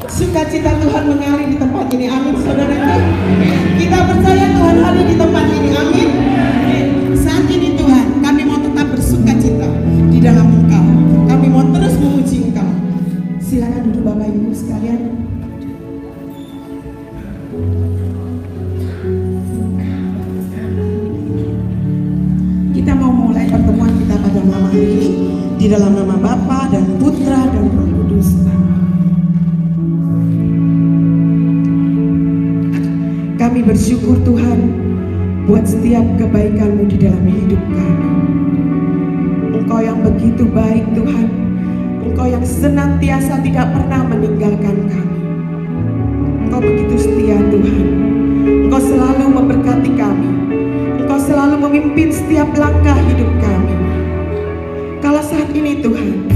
Sukacita Tuhan mengalir di tempat ini, amin saudaraku. Kita percaya Tuhan hadir di tempat ini, amin. Saat ini Tuhan, kami mau tetap bersukacita di dalam Engkau. Kami mau terus memuji Engkau. Silakan duduk Bapak Ibu sekalian. Kita mau mulai pertemuan kita pada malam hari ini di dalam nama Bapa dan Putra dan Roh Kudus. Kami bersyukur Tuhan buat setiap kebaikan-Mu di dalam hidup kami. Engkau yang begitu baik Tuhan. Engkau yang senantiasa tidak pernah meninggalkan kami. Engkau begitu setia Tuhan. Engkau selalu memberkati kami. Engkau selalu memimpin setiap langkah hidup kami. Kalau saat ini Tuhan,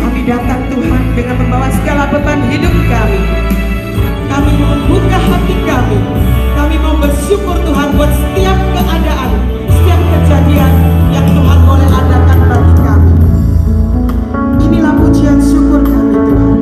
kami datang Tuhan dengan membawa segala beban hidup kami. Kami mau membuka hati kami. Kami mau bersyukur Tuhan buat setiap keadaan, setiap kejadian yang Tuhan boleh adakan bagi kami. Inilah pujian syukur kami Tuhan.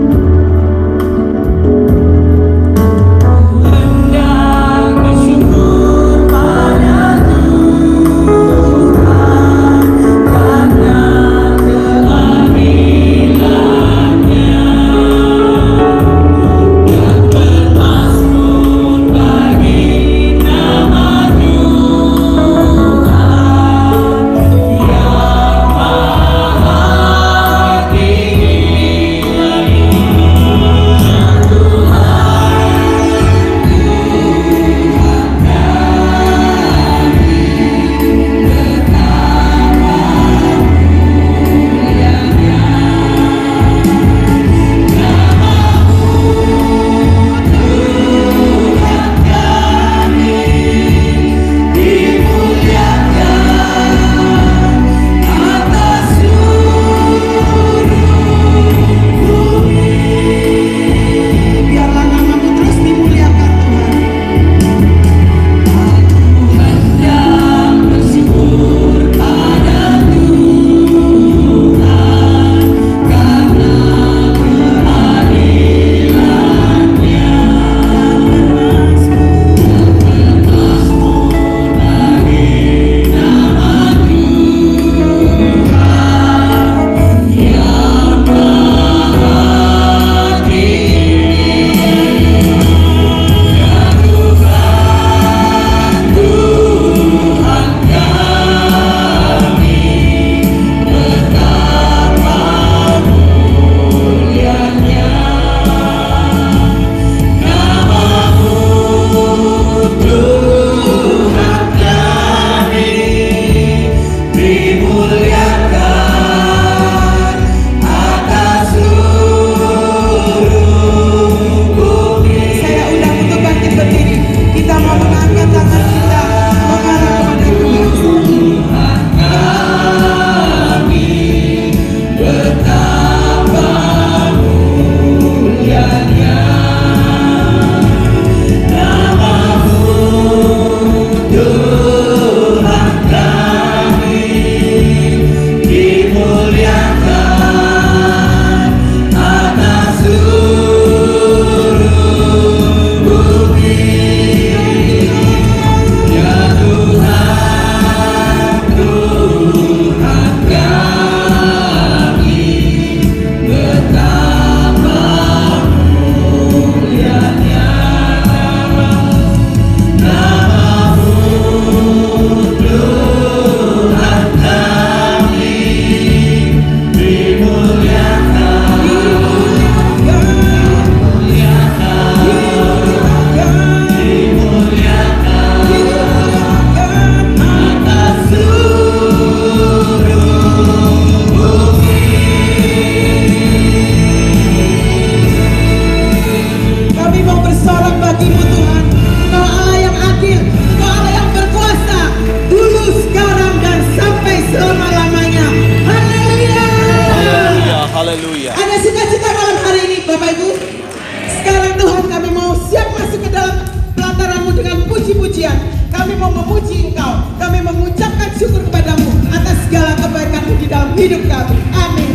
hidup kami. Amin.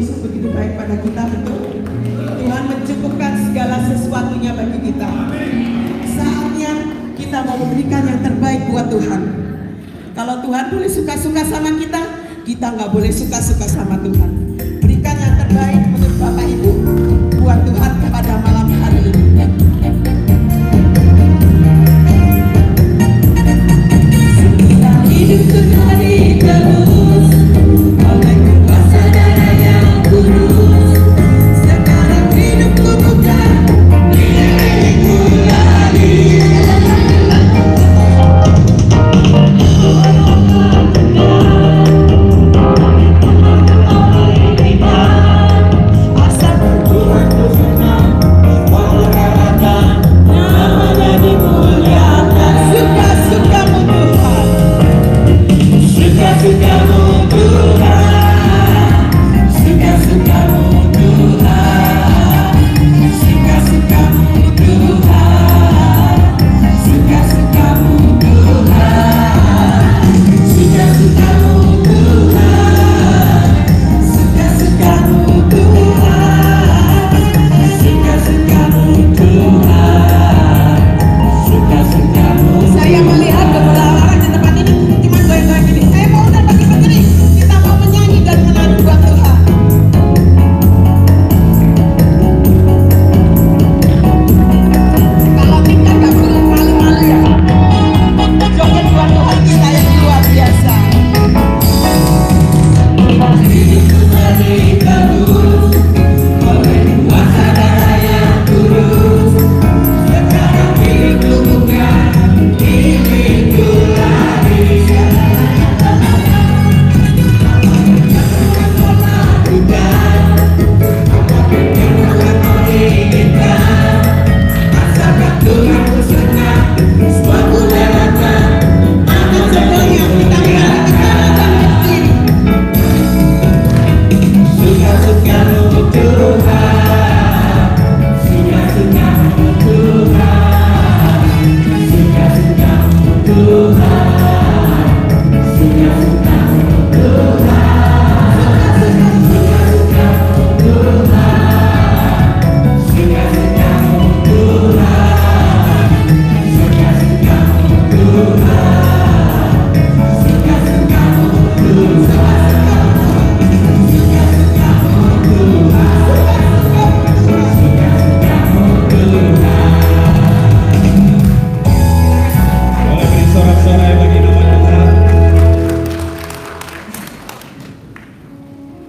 Yesus begitu baik pada kita, betul? Tuhan mencukupkan segala sesuatunya bagi kita. Saatnya kita mau memberikan yang terbaik buat Tuhan. Kalau Tuhan boleh suka-suka sama kita, kita nggak boleh suka-suka sama Tuhan. Berikan yang terbaik menurut Bapak Ibu buat Tuhan pada malam hari ini. Hidup sudah ditebus oleh kuasa darah yang kudus. Sekarang hidupku bukan milikku lagi.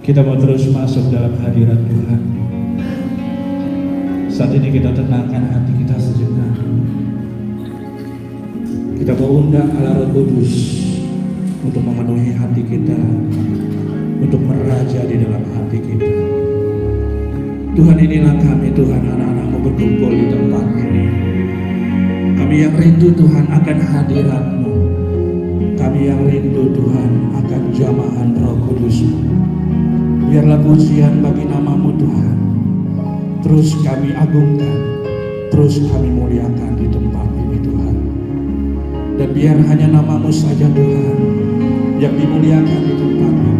Kita mau terus masuk dalam hadirat Tuhan. Saat ini kita tenangkan hati kita sejenak. Kita mau undang Allah Roh Kudus untuk memenuhi hati kita, untuk meraja di dalam hati kita. Tuhan, inilah kami, Tuhan, anak-anak-Mu berkumpul di tempat ini. Kami yang rindu Tuhan akan hadirat-Mu. Kami yang rindu Tuhan akan jamahan Roh Kudus-Mu. Biarlah pujian bagi nama-Mu Tuhan terus kami agungkan, terus kami muliakan di tempat ini Tuhan. Dan biar hanya nama-Mu saja Tuhan yang dimuliakan di tempat ini,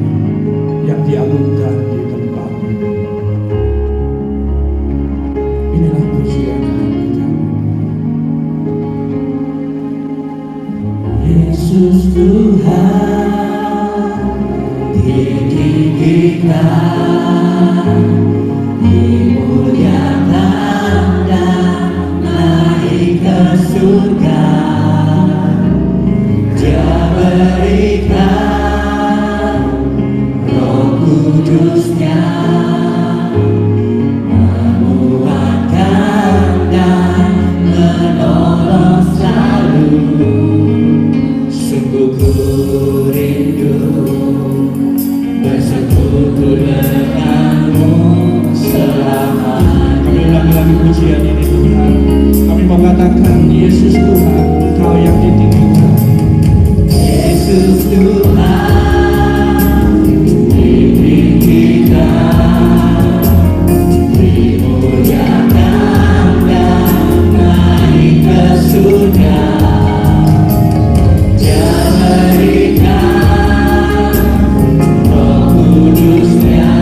yang diagungkan di tempat ini. Inilah pujian hati kami. Yesus Tuhan, ditinggikan, dimuliakan dan naik ke surga. Dia berikan Roh Kudus-Nya, menguatkan dan menolong selalu. Sungguh ku rindu bersekutu denganmu selamanya. Kami ulangi lagi pujian ini Tuhan. Kami mau katakan Yesus Tuhan, Kau yang ditinggikan. Yesus Tuhan, ditinggikan, dimuliakan dan naik ke surga. Dia berikan Roh Kudus-Nya,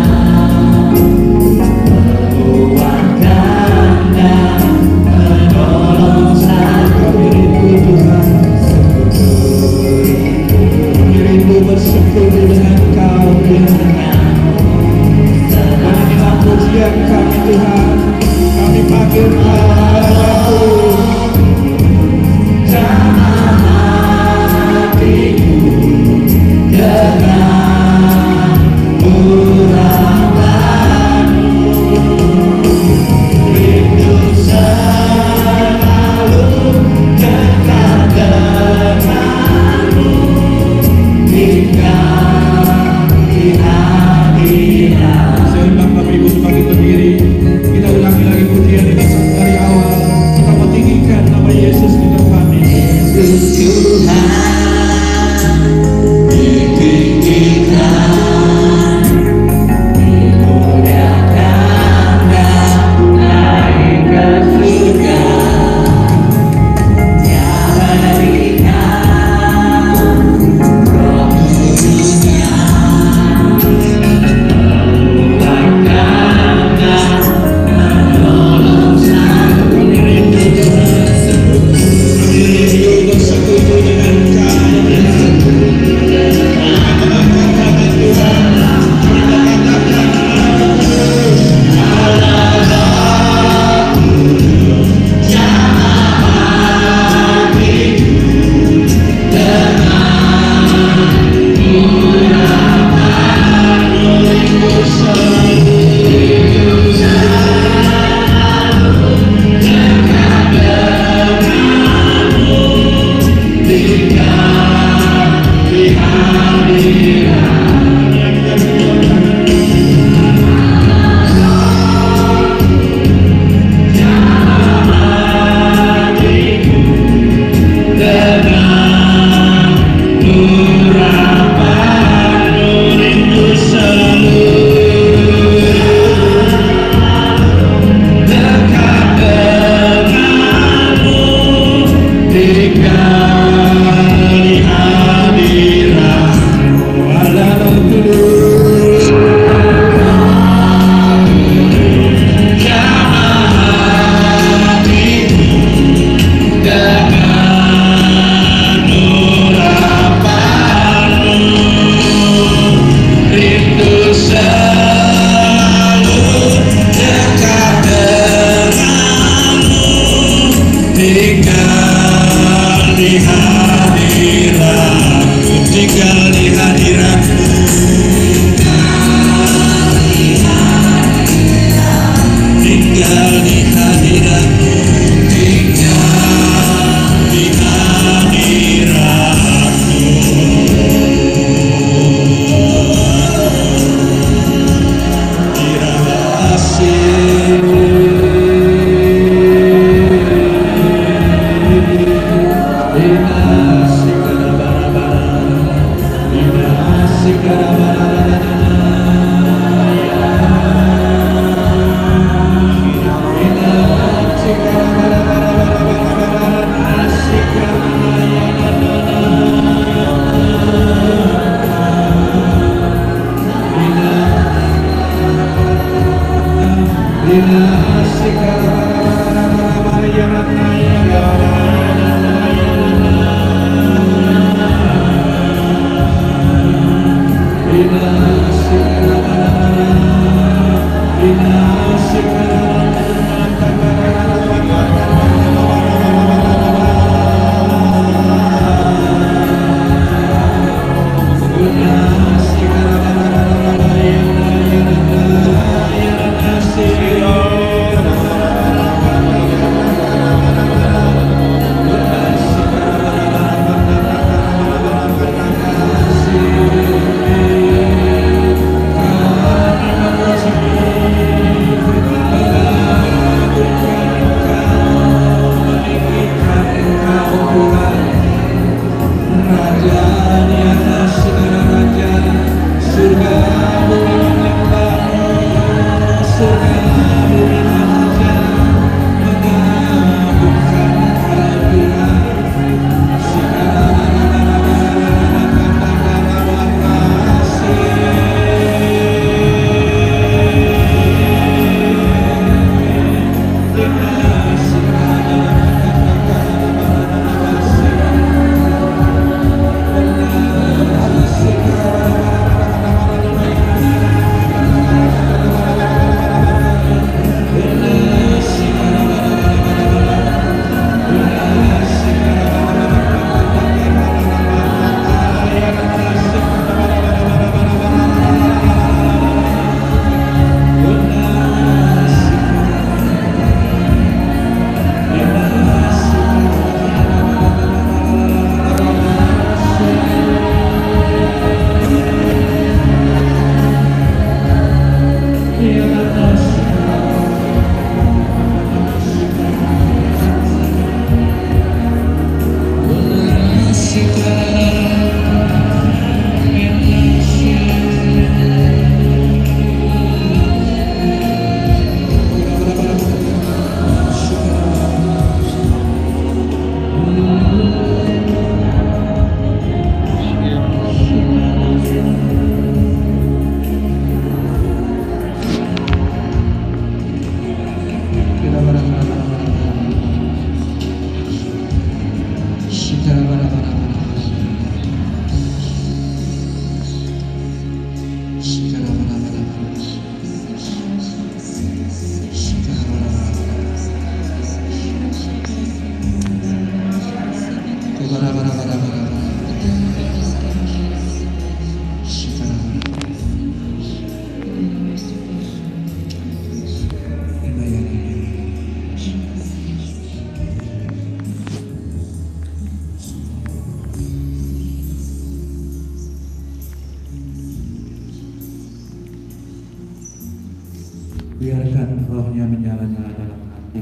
Biarkan rohnya menyala-nyala dalam hati.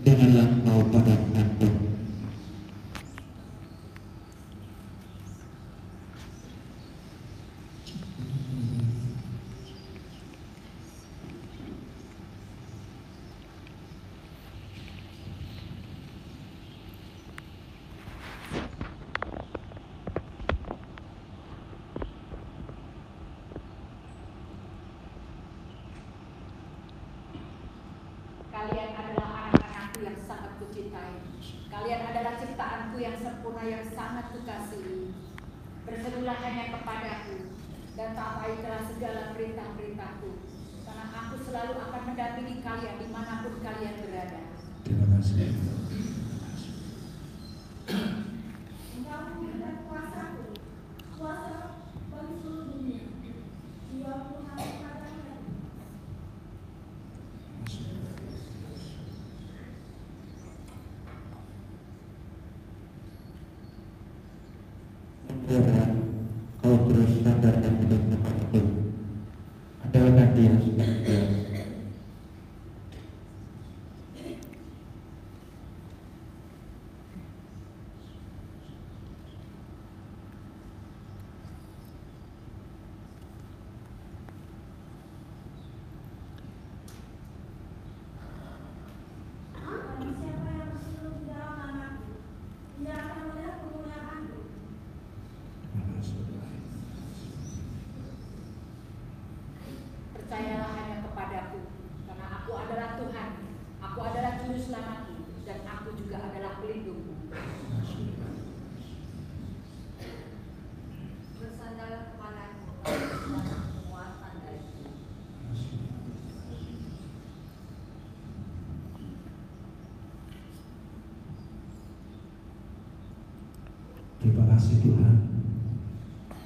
Janganlah kau padamkan roh. Kalian adalah anak-anakku yang sangat kucintai. Kalian adalah ciptaanku yang sempurna yang sangat kukasihi. Berserulah hanya kepadaku dan taatilah segala perintah-perintahku, karena aku selalu akan mendampingi kalian dimanapun kalian berada. Terima kasih. Engkau dan kuasaku, kuasa bagi seluruh dunia. Jiwaku harus padamu. Kau terus sadar dan hidup tempat itu adalah dia sudah ada. Dan siapa yang berseluruh di dalam anakku, dia akan melihat kemuliaanku. Terima kasih Tuhan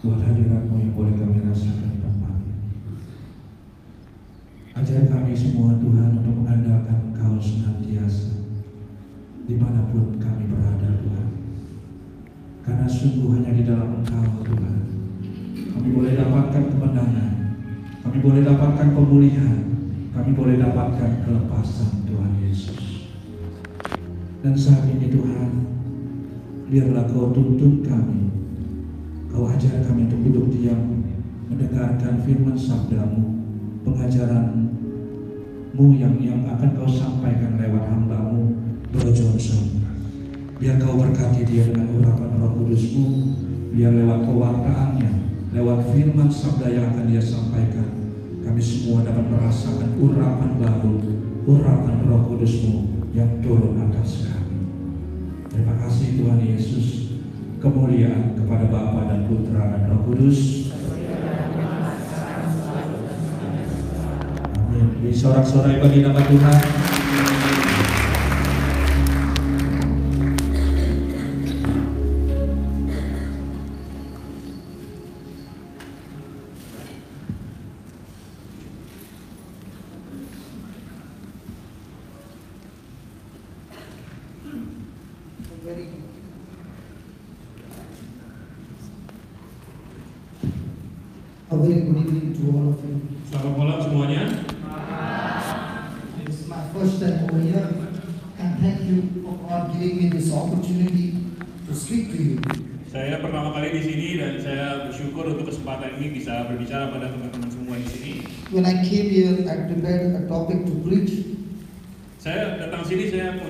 buat hadirat-Mu yang boleh kami rasakan di tempat ini. Ajar kami semua Tuhan untuk mengandalkan Engkau senantiasa dimanapun kami berada Tuhan. Karena sungguh hanya di dalam Engkau Tuhan kami boleh dapatkan kemenangan, kami boleh dapatkan pemulihan, kami boleh dapatkan kelepasan Tuhan Yesus. Dan saat ini Tuhan, biarlah Kau tuntun kami, Kau ajar kami untuk duduk diam, mendengarkan firman sabda-Mu, pengajaran-Mu yang akan Kau sampaikan lewat hamba-Mu, Bro Johnson. Biar Kau berkati dia dengan urapan Roh Kudus-Mu, biar lewat pewartaannya, lewat firman sabda yang akan dia sampaikan, kami semua dapat merasakan urapan baru, urapan Roh Kudus-Mu yang turun atas kami. Terima kasih Tuhan Yesus. Kemuliaan kepada Bapa dan Putra dan Roh Kudus. Amin. Disorak-sorai bagi nama Tuhan. A very good evening to all of you. Selamat malam semuanya. It's my first time over here, and thank you for God giving me this opportunity to speak to you. Saya pertama kali di sini dan saya bersyukur untuk kesempatan ini bisa berbicara pada teman-teman semua di sini. When I came here, I prepared a topic to preach, Saya datang sini saya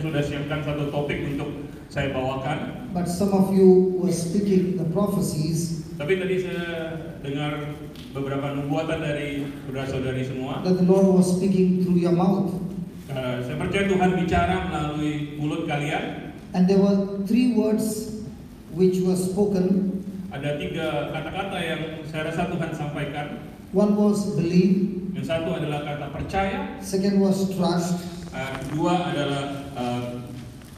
sudah siapkan satu topik untuk saya bawakan. but some of you were speaking the prophecies Tapi tadi saya dengar beberapa nubuatan dari saudara-saudari semua. that the Lord was speaking through your mouth. Saya percaya Tuhan bicara melalui mulut kalian. And there were 3 words which were spoken. Ada 3 kata-kata yang saya rasa Tuhan sampaikan. One was believe, Yang satu adalah kata percaya, second was trust, kedua adalah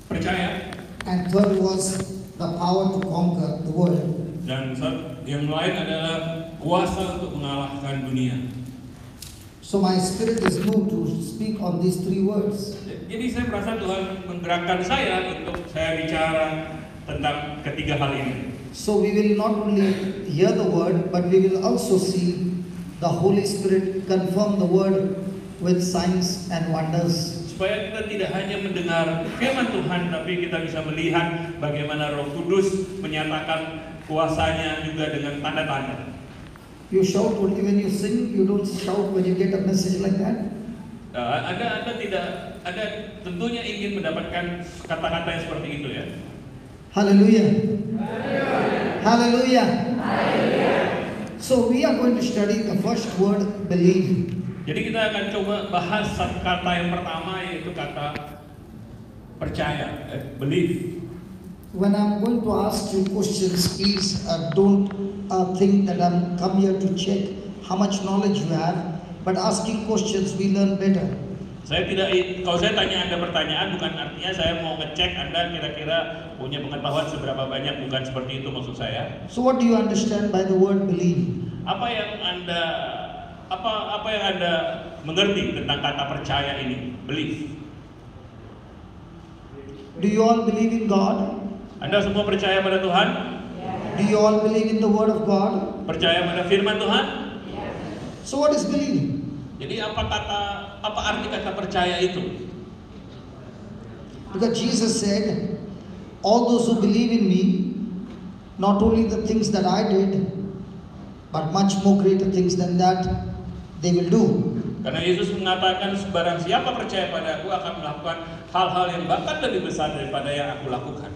percaya, and third was the power to conquer the world. dan yang lain adalah kuasa untuk mengalahkan dunia. So my spirit is moved to speak on these 3 words. Jadi saya merasa Tuhan menggerakkan saya untuk saya bicara tentang ketiga hal ini. So we will not only hear the word, but we will also see the Holy Spirit confirm the word with signs and wonders. Supaya kita tidak hanya mendengar firman Tuhan, tapi kita bisa melihat bagaimana Roh Kudus menyatakan kuasanya juga dengan tanda-tanda. You shout only when you sing, you don't shout when you get a message like that. Anda tentunya ingin mendapatkan kata-kata yang seperti itu ya. Hallelujah. Hallelujah. So we are going to study the first word, believe. Jadi kita akan coba bahas kata yang pertama, yaitu kata percaya, believe. When I'm going to ask you questions, please don't think that I'm come here to check how much knowledge you have, but asking questions we learn better. Kalau saya tanya Anda pertanyaan, bukan artinya saya mau ngecek Anda kira-kira punya pengetahuan seberapa banyak, bukan seperti itu maksud saya. So what do you understand by the word believe? Apa yang Anda mengerti tentang kata percaya ini, believe? Do you all believe in God? Anda semua percaya pada Tuhan? Do you all believe in the word of God? Percaya pada firman Tuhan? So what is believing? Jadi apa arti kata percaya itu? Because Jesus said, all those who believe in me, not only the things that I did, but much more greater things than that, they will do. Karena Yesus mengatakan barang siapa percaya pada aku akan melakukan hal-hal yang bahkan lebih besar daripada yang aku lakukan.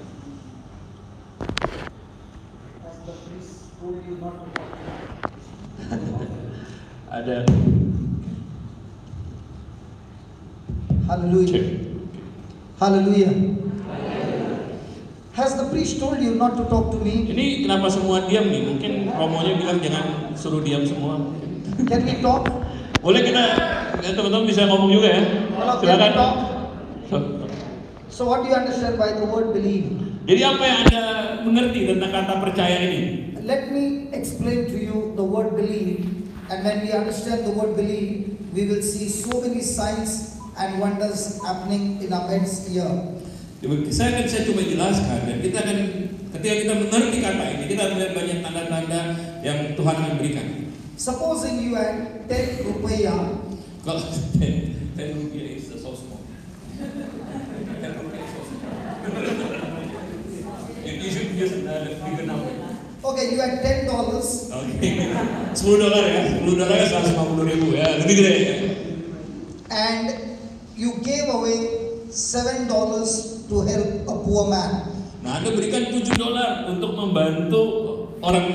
Ada. Hallelujah. Hallelujah. Has the priest told you not to talk to me? Ini kenapa semua diam nih? Mungkin romonya bilang jangan suruh diam semua. Can we talk? Boleh kita, teman-teman bisa ngomong juga ya. Hello, can we Silakan. talk? So what do you understand by the word believe? Jadi apa yang Anda mengerti tentang kata percaya ini? Let me explain to you the word believe, and when we understand the word believe, we will see so many signs and wonders happening in our midst here. Saya cuma jelaskan, dan kita akan ketika kita mengerti kata ini, kita melihat banyak tanda-tanda yang Tuhan akan berikan. Supposing you had 10 rupiah. Kalau 10 rupiah is so small. 10 rupiah is so small. You should use bigger number. Okay, you had $10. Oke, $10 ya, $10 $150.000 ya, lebih gede ya. And you gave away $7 to help a poor man. Nah, Anda berikan $7 untuk membantu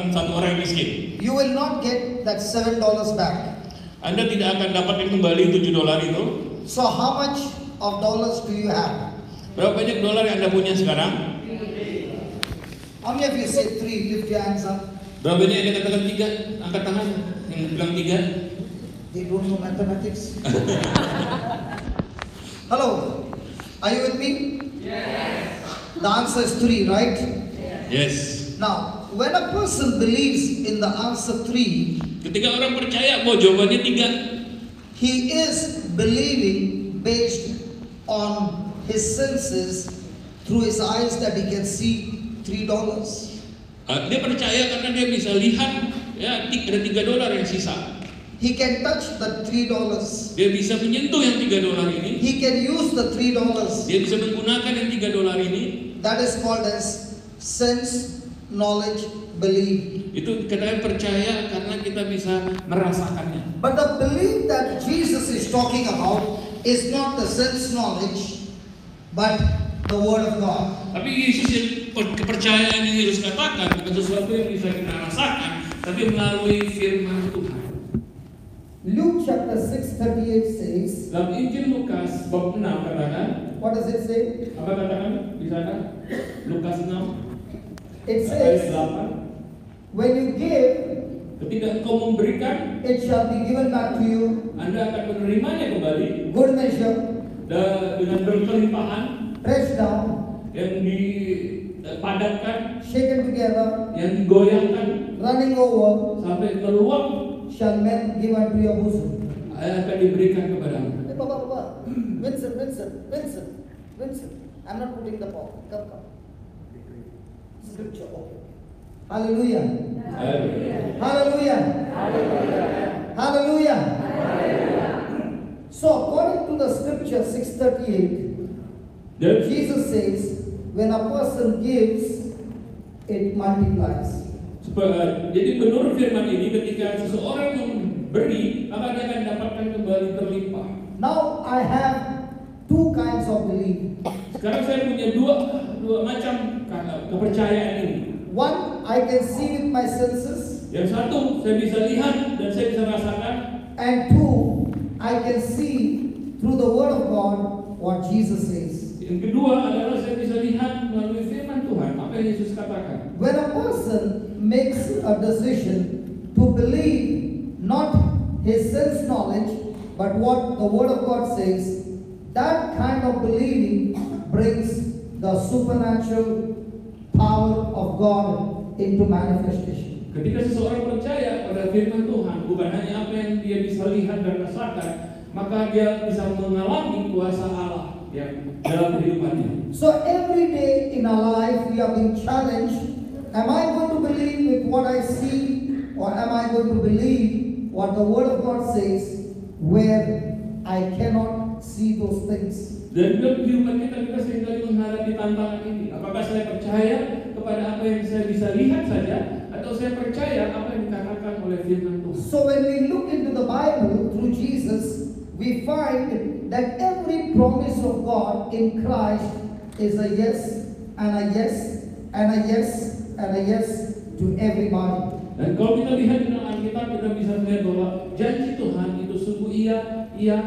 satu orang miskin. You will not get that $7 back. Anda tidak akan dapatkan kembali $7 itu. So how much of dollars do you have? Berapa banyak dolar yang Anda punya sekarang? How many of you say 3? Lift your hands up. Berapa banyak yang katakan 3? Angkat tangan yang bilang 3. They don't know mathematics. Hello, are you with me? Yes. The answer is 3, right? Yes. Now, when a person believes in the answer 3, ketika orang percaya bahwa jawabannya 3, he is believing based on his senses through his eyes that he can see $3. Dia percaya karena dia bisa lihat ya ada $3 yang sisa. He can touch the $3. Dia bisa menyentuh yang $3 ini. He can use the $3. Dia bisa menggunakan yang $3 ini. That is called as sense, knowledge, belief. Itu kita percaya karena kita bisa merasakannya. But the belief that Jesus is talking about is not the sense knowledge, but the word of God. Tapi Yesus yang kepercayaan yang Yesus katakan bukan sesuatu yang bisa kita rasakan, tapi melalui firman Tuhan. Luke chapter 6:38 says. Dalam Injil Lukas bab 6 katakan. What does it say? Apa katakan di sana? Lukas 6. It says. 8. When you give, ketika engkau memberikan, it shall be given back to you. Anda akan menerimanya kembali. Good measure. Dengan berkelimpahan. Pressed down. Yang dipadatkan. Shaken together. Yang digoyangkan. Running over. Sampai meluap. Shall men give unto your bosom. Akan diberikan kepadamu. Hey, Papa. Vincent. I'm not putting the ball. Come. Scripture. Okay. Hallelujah. Hallelujah. Hallelujah. So according to the scripture 6:38, Jesus says, when a person gives, it multiplies. Jadi menurut firman ini, ketika seseorang memberi, maka dia akan dapatkan kembali berlimpah. Now I have two kinds of belief. Sekarang saya punya dua macam kepercayaan ini. One, I can see with my senses. Yang satu, saya bisa lihat dan saya bisa rasakan. And two, I can see through the word of God what Jesus says. Yang kedua adalah saya bisa lihat melalui firman Tuhan, apa yang Yesus katakan. When a person makes a decision to believe not his sense knowledge, but what the word of God says, that kind of believing brings the supernatural power of God into manifestation. Ketika seseorang percaya pada firman Tuhan, bukan hanya apa yang dia bisa lihat dan rasakan, maka dia bisa mengalami kuasa Allah yang dalam kehidupannya. So every day in our life we are being challenged. Am I going to believe with what I see, or am I going to believe what the word of God says, where I cannot see those things? Dan dalam kehidupan kita seringkali menghadapi tantangan ini. Apakah saya percaya kepada apa yang saya bisa lihat saja, atau saya percaya apa yang dikatakan oleh firman Tuhan? So when we look into the Bible through Jesus, we find that every promise of God in Christ is a yes and a yes and a yes and a yes to everybody. Dan kalau kita lihat di dalam Alkitab, kita bisa melihat bahwa janji Tuhan itu sungguh iya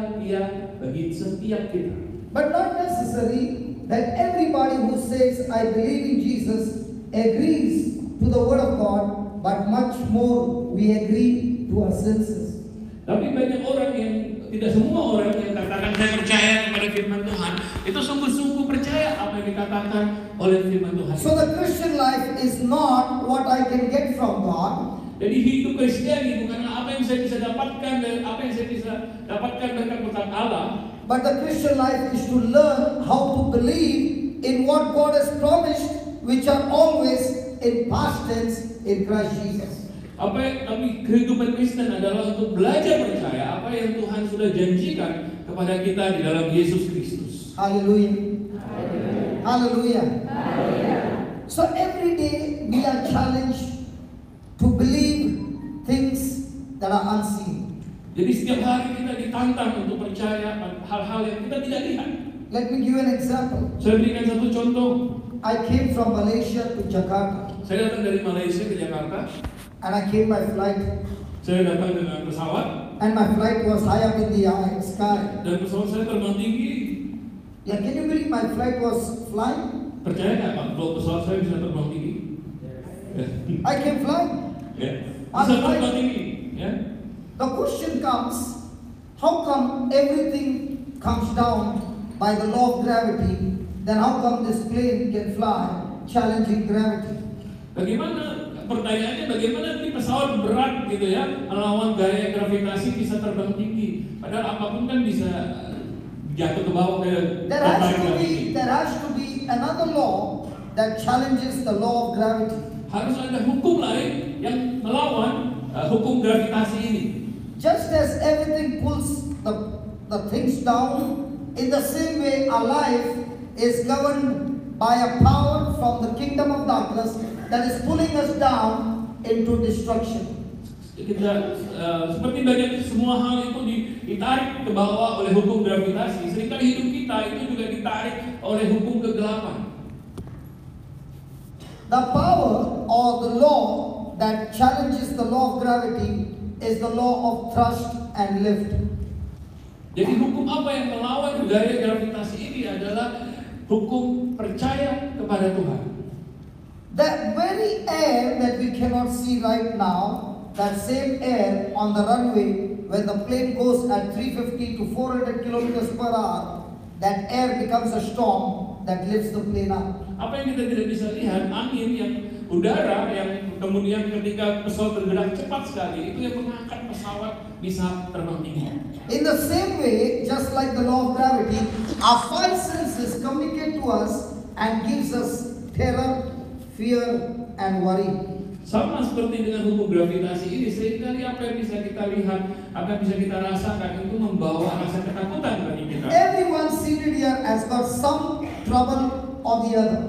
bagi setiap kita. But not necessarily that everybody who says I believe in Jesus agrees to the word of God, but much more we agree to our senses. Tapi banyak orang yang tidak semua orang yang katakan saya percaya kepada firman Tuhan itu sungguh-sungguh percaya apa yang dikatakan oleh firman Tuhan. So the Christian life is not what I can get from God. Jadi hidup Kristiani bukanlah apa yang saya bisa dapatkan dan apa yang saya bisa dapatkan dari berkat Allah. But the Christian life is to learn how to believe in what God has promised, which are always in past tense in Christ Jesus. Tapi kehidupan Kristen adalah untuk belajar percaya apa yang Tuhan sudah janjikan kepada kita di dalam Yesus Kristus. Hallelujah. Hallelujah. So every day we are challenged to believe things that are unseen. Jadi setiap hari kita ditantang untuk percaya hal-hal yang kita tidak lihat. Let me give you an example. Saya berikan satu contoh. I came from Malaysia to Jakarta, Saya datang dari Malaysia ke Jakarta. and I came by flight, Saya datang dengan pesawat and my flight was high up in the sky. dan pesawat saya terbang tinggi. Yeah, can you believe my flight was flying? Percaya nggak Pak kalau pesawat saya bisa terbang tinggi? I can fly. Ya. Bisa terbang tinggi. Ya. The question comes, how come everything comes down by the law of gravity? Then how come this plane can fly challenging gravity? Pertanyaannya bagaimana ini pesawat berat gitu ya melawan gaya gravitasi bisa terbang tinggi? Padahal apapun kan bisa jatuh ke bawah kayak There has to be another law that challenges the law of gravity. Harus ada hukum lain yang melawan hukum gravitasi ini. Just as everything pulls the things down, in the same way our life is governed by a power from the kingdom of darkness that is pulling us down into destruction. Kita seperti banyak semua hal itu ditarik ke bawah oleh hukum gravitasi. Seringkali hidup kita itu juga ditarik oleh hukum kegelapan. The power or the law that challenges the law of gravity is the law of thrust and lift. Jadi hukum apa yang melawan gaya gravitasi ini adalah hukum percaya kepada Tuhan. That very air that we cannot see right now, that same air on the runway when the plane goes at 350 to 400 kilometers per hour, that air becomes a storm that lifts the plane up. Apa yang kita tidak bisa lihat, angin yang udara yang kemudian ketika pesawat bergerak cepat sekali itu yang mengangkat pesawat bisa terbang tinggi. In the same way, just like the law of gravity, our five senses communicate to us and gives us terror, fear, and worry. Sama seperti dengan hukum gravitasi ini, seringkali apa yang bisa kita lihat, apa yang bisa kita rasakan itu membawa rasa ketakutan bagi kita. Everyone seated here has got some trouble or the other.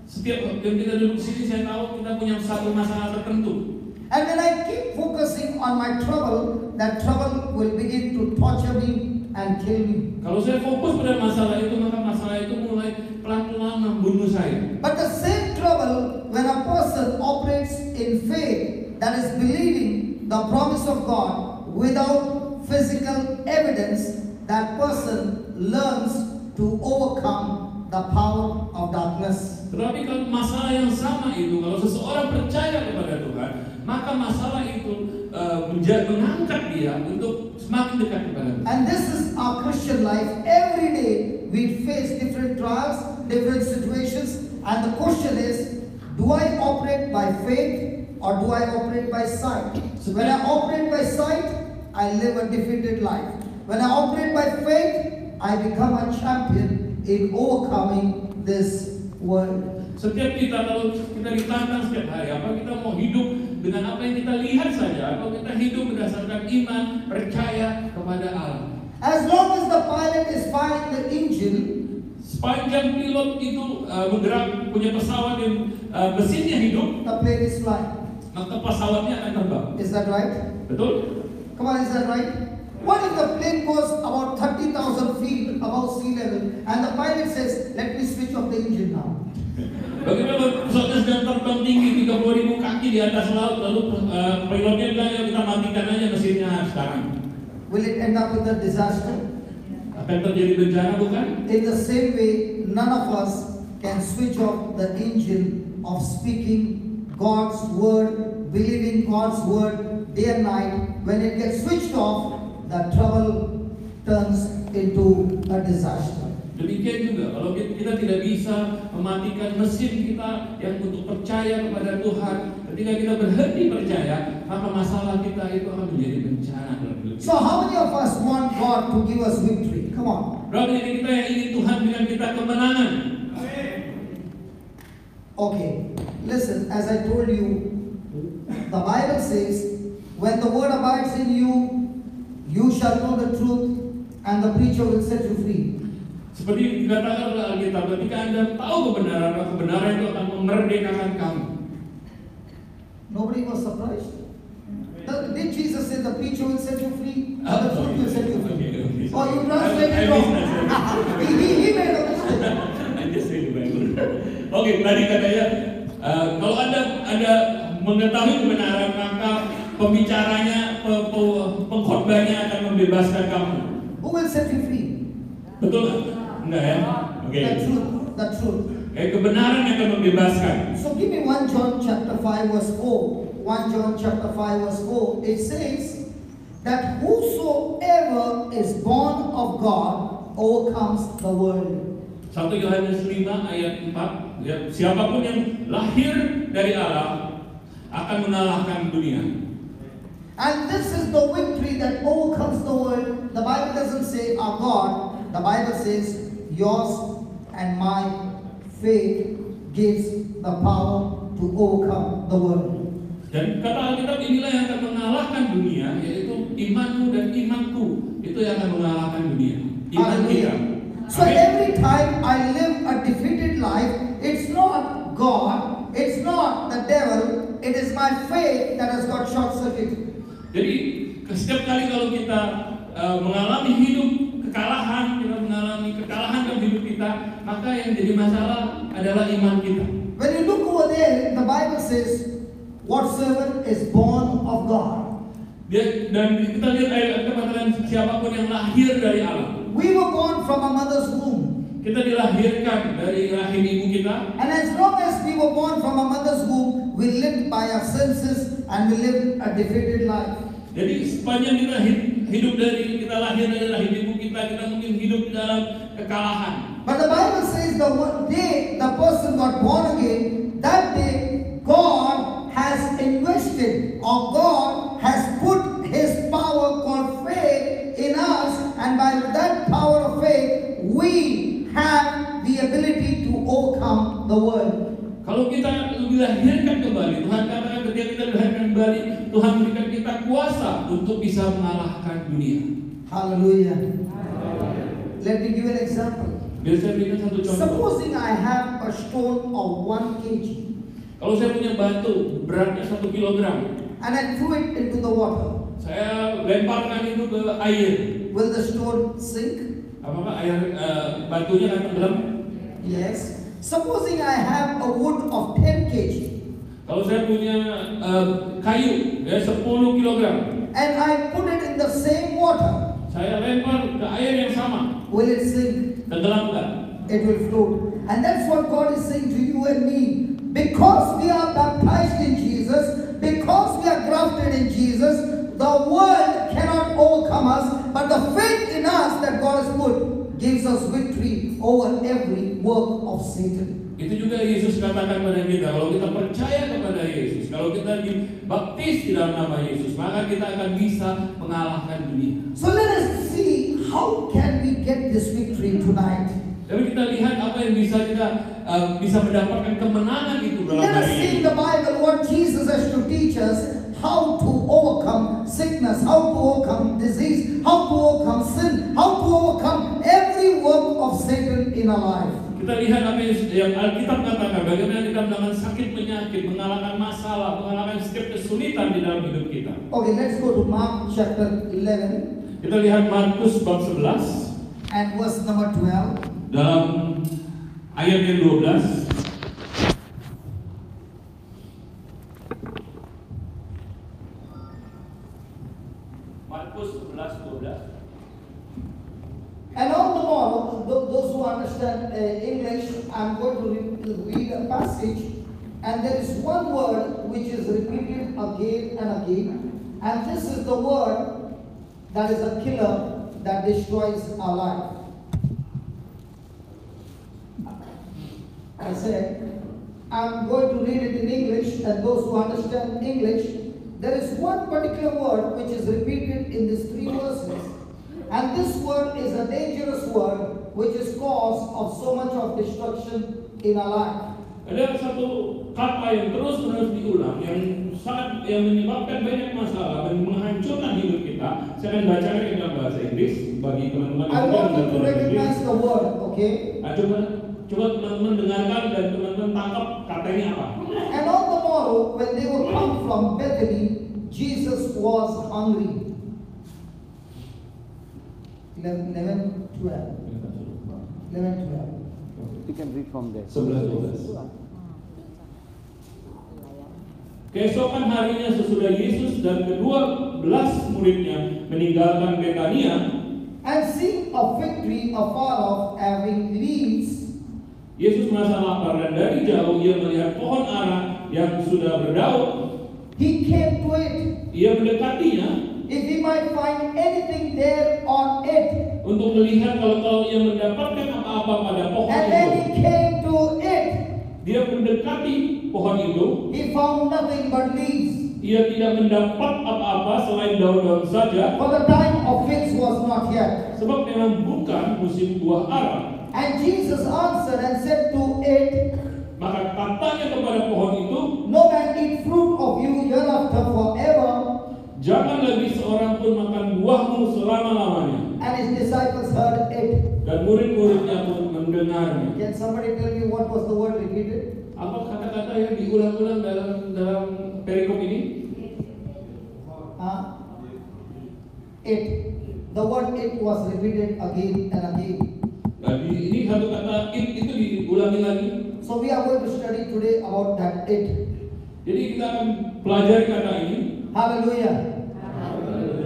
Setiap yang kita duduk sini, saya tahu kita punya satu masalah tertentu. And when I keep focusing on my trouble, that trouble will begin to torture me and kill me. Kalau saya fokus pada masalah itu, maka masalah itu mulai pelan-pelan membunuh saya. But the same trouble, when a person operates in faith, that is believing the promise of God without physical evidence, that person learns to overcome the power of darkness. Tetapi kalau masalah yang sama itu, kalau seseorang percaya kepada Tuhan, maka masalah itu mengangkat dia untuk semakin dekat kepada Tuhan. And this is our Christian life. Every day we face different trials, different situations, and the question is, do I operate by faith or do I operate by sight? So when I operate by sight, I live a defeated life. When I operate by faith, I become a champion in overcoming this world. Setiap kita kalau kita ditantang setiap hari, apa kita mau hidup dengan apa yang kita lihat saja, atau kita hidup berdasarkan iman, percaya kepada Allah. As long as the pilot is firing the engine, sepanjang pilot itu bergerak punya pesawat yang mesinnya hidup, the plane is flying. maka pesawatnya akan terbang. Is that right? Betul? Come on, is that right? What if the plane goes about 30,000 feet above sea level and the pilot says, let me switch off the engine now? Bagaimana pesawatnya sedang terbang tinggi 30.000 kaki di atas laut, lalu pilotnya bilang ya kita matikan aja mesinnya sekarang. Will it end up with a disaster? Akan terjadi bencana bukan? In the same way, none of us can switch off the engine of speaking God's word, believing God's word day and night. When it gets switched off, the trouble turns into a disaster. Demikian juga kalau kita tidak bisa mematikan mesin kita yang untuk percaya kepada Tuhan, ketika kita berhenti percaya, maka masalah kita itu akan menjadi bencana dalam hidup kita. So how many of us want God to give us victory? Come on. Berapa dari kita yang ingin Tuhan berikan kita kemenangan? Okay, listen, as I told you, the Bible says, when the word abides in you, you shall know the truth, and the preacher will set you free. Seperti dikatakan oleh Alkitab, ketika Anda tahu kebenaran, maka kebenaran itu akan memerdekakan kamu. Nobody was surprised. Did Jesus say the preacher will set you free? Or the truth will set you free? Okay. Oh, you translated wrong. He made a mistake. I just say the Bible. Oke, tadi katanya kalau Anda mengetahui kebenaran, maka pembicaranya, pengkhotbahnya akan membebaskan kamu. Who will set you free? Betul nggak? Enggak ya? Oke. The truth. Kebenaran yang akan membebaskan. So give me 1 John chapter 5 verse 4. 1 John chapter 5 verse 4. It says that whosoever is born of God overcomes the world. 1 Yohanes 5 ayat 4, ya, siapapun yang lahir dari Allah akan mengalahkan dunia. And this is the victory that overcomes the world. The Bible doesn't say our God. The Bible says yours and my faith gives the power to overcome the world. Dan kata Alkitab, inilah yang akan mengalahkan dunia, yaitu imanmu dan imanku. Itu yang akan mengalahkan dunia. Iman kita. So every time I live a defeated life, it's not God, it's not the devil, it is my faith that has got short circuit. Jadi setiap kali kalau kita mengalami hidup kekalahan, kita mengalami kekalahan dalam hidup kita, maka yang jadi masalah adalah iman kita. When you look over there, the Bible says, whatsoever is born of God. Dan kita lihat ayat kata-kata siapapun yang lahir dari Allah. We were born from a mother's womb. Kita dilahirkan dari rahim ibu kita. And as long as we were born from a mother's womb, we lived by our senses and we lived a defeated life. Jadi sepanjang kita hidup dari kita lahir dari rahim ibu kita mungkin hidup di dalam kekalahan. But the Bible says the day the person got born again, that day God has invested or God has put His power called faith in us, and by that power of faith, we have the ability to overcome the world. Kalau kita dilahirkan kembali, Tuhan katakan ketika kita dilahirkan kembali, Tuhan berikan kita kuasa untuk bisa mengalahkan dunia. Hallelujah. Let me give an example. Biar saya berikan satu contoh. Supposing I have a stone of 1 kg. Kalau saya punya batu beratnya 1 kilogram, and I threw it into the water, saya lemparkan itu ke air. will the stone sink? Apakah air batunya akan tenggelam? Yes. Supposing I have a wood of 10 kg. Kalau saya punya kayu ya 10 kilogram, and I put it in the same water, saya lempar ke air yang sama, will it sink? tenggelam nggak? It will float. And that's what God is saying to you and me. Because we are baptized in Jesus, because we are grafted in Jesus, the world cannot overcome us, but the faith in us that God has put gives us victory over every work of Satan. Itu juga Yesus katakan pada kita, kalau kita percaya kepada Yesus, kalau kita dibaptis di dalam nama Yesus, maka kita akan bisa mengalahkan dunia. So let us see how can we get this victory tonight. Tapi kita lihat apa yang bisa kita bisa mendapatkan kemenangan itu dalam Let us hari see ini. in the Bible what Jesus has to teach us, how to overcome sickness, how to overcome disease, how to overcome sin, how to overcome every work of Satan in our life. Kita lihat apa yang Alkitab katakan, bagaimana kita mengalahkan sakit penyakit, mengalahkan masalah, mengalahkan setiap kesulitan di dalam hidup kita. Okay, let's go to Mark chapter 11 Kita lihat Markus bab 11 and verse number 12. dalam ayat yang 12. Markus 11:12. And on the morrow, those who understand English, I'm going to read a passage, and there is one word which is repeated again and again, and this is the word that is a killer that destroys our life. I said, I'm going to read it in English, and those who understand English, there is one particular word which is repeated in these 3 verses, and this word is a dangerous word which is cause of so much of destruction in our life. Ada satu kata yang terus-menerus diulang yang menyebabkan banyak masalah dan menghancurkan hidup kita. Saya akan bacakan ini dalam bahasa Inggris bagi teman-teman I want you to recognize the word, okay? Coba teman-teman dengarkan dan teman-teman tangkap kata ini apa. And on the morrow, when they would come from Bethany, Jesus was hungry. 11, 12. You can read from there. 11-12. Keesokan harinya sesudah Yesus dan ke-12 muridnya meninggalkan Betania, and seeing a fig tree afar off having leaves, Yesus merasa lapar dan dari jauh ia melihat pohon ara yang sudah berdaun. he came to it, Ia mendekatinya if he might find anything there on it. untuk melihat kalau ia mendapatkan apa-apa pada pohon And then itu. he came to it. Dia mendekati pohon itu. He found nothing but leaves, Ia tidak mendapat apa-apa selain daun-daun saja, for the time of figs was not yet. sebab memang bukan musim buah ara. And Jesus answered and said to it, Maka katanya kepada pohon itu, no man eat fruit of you hereafter forever. jangan lagi seorang pun makan buahmu selama-lamanya. And his disciples heard it. Dan murid-muridnya pun mendengarnya. Can somebody tell me what was the word repeated? Apa kata-kata yang diulang-ulang dalam perikop ini? It. The word it was repeated again and again. Nah, ini satu kata it itu diulangi lagi. So we are going to study today about that it. Jadi kita akan pelajari kata ini. Hallelujah.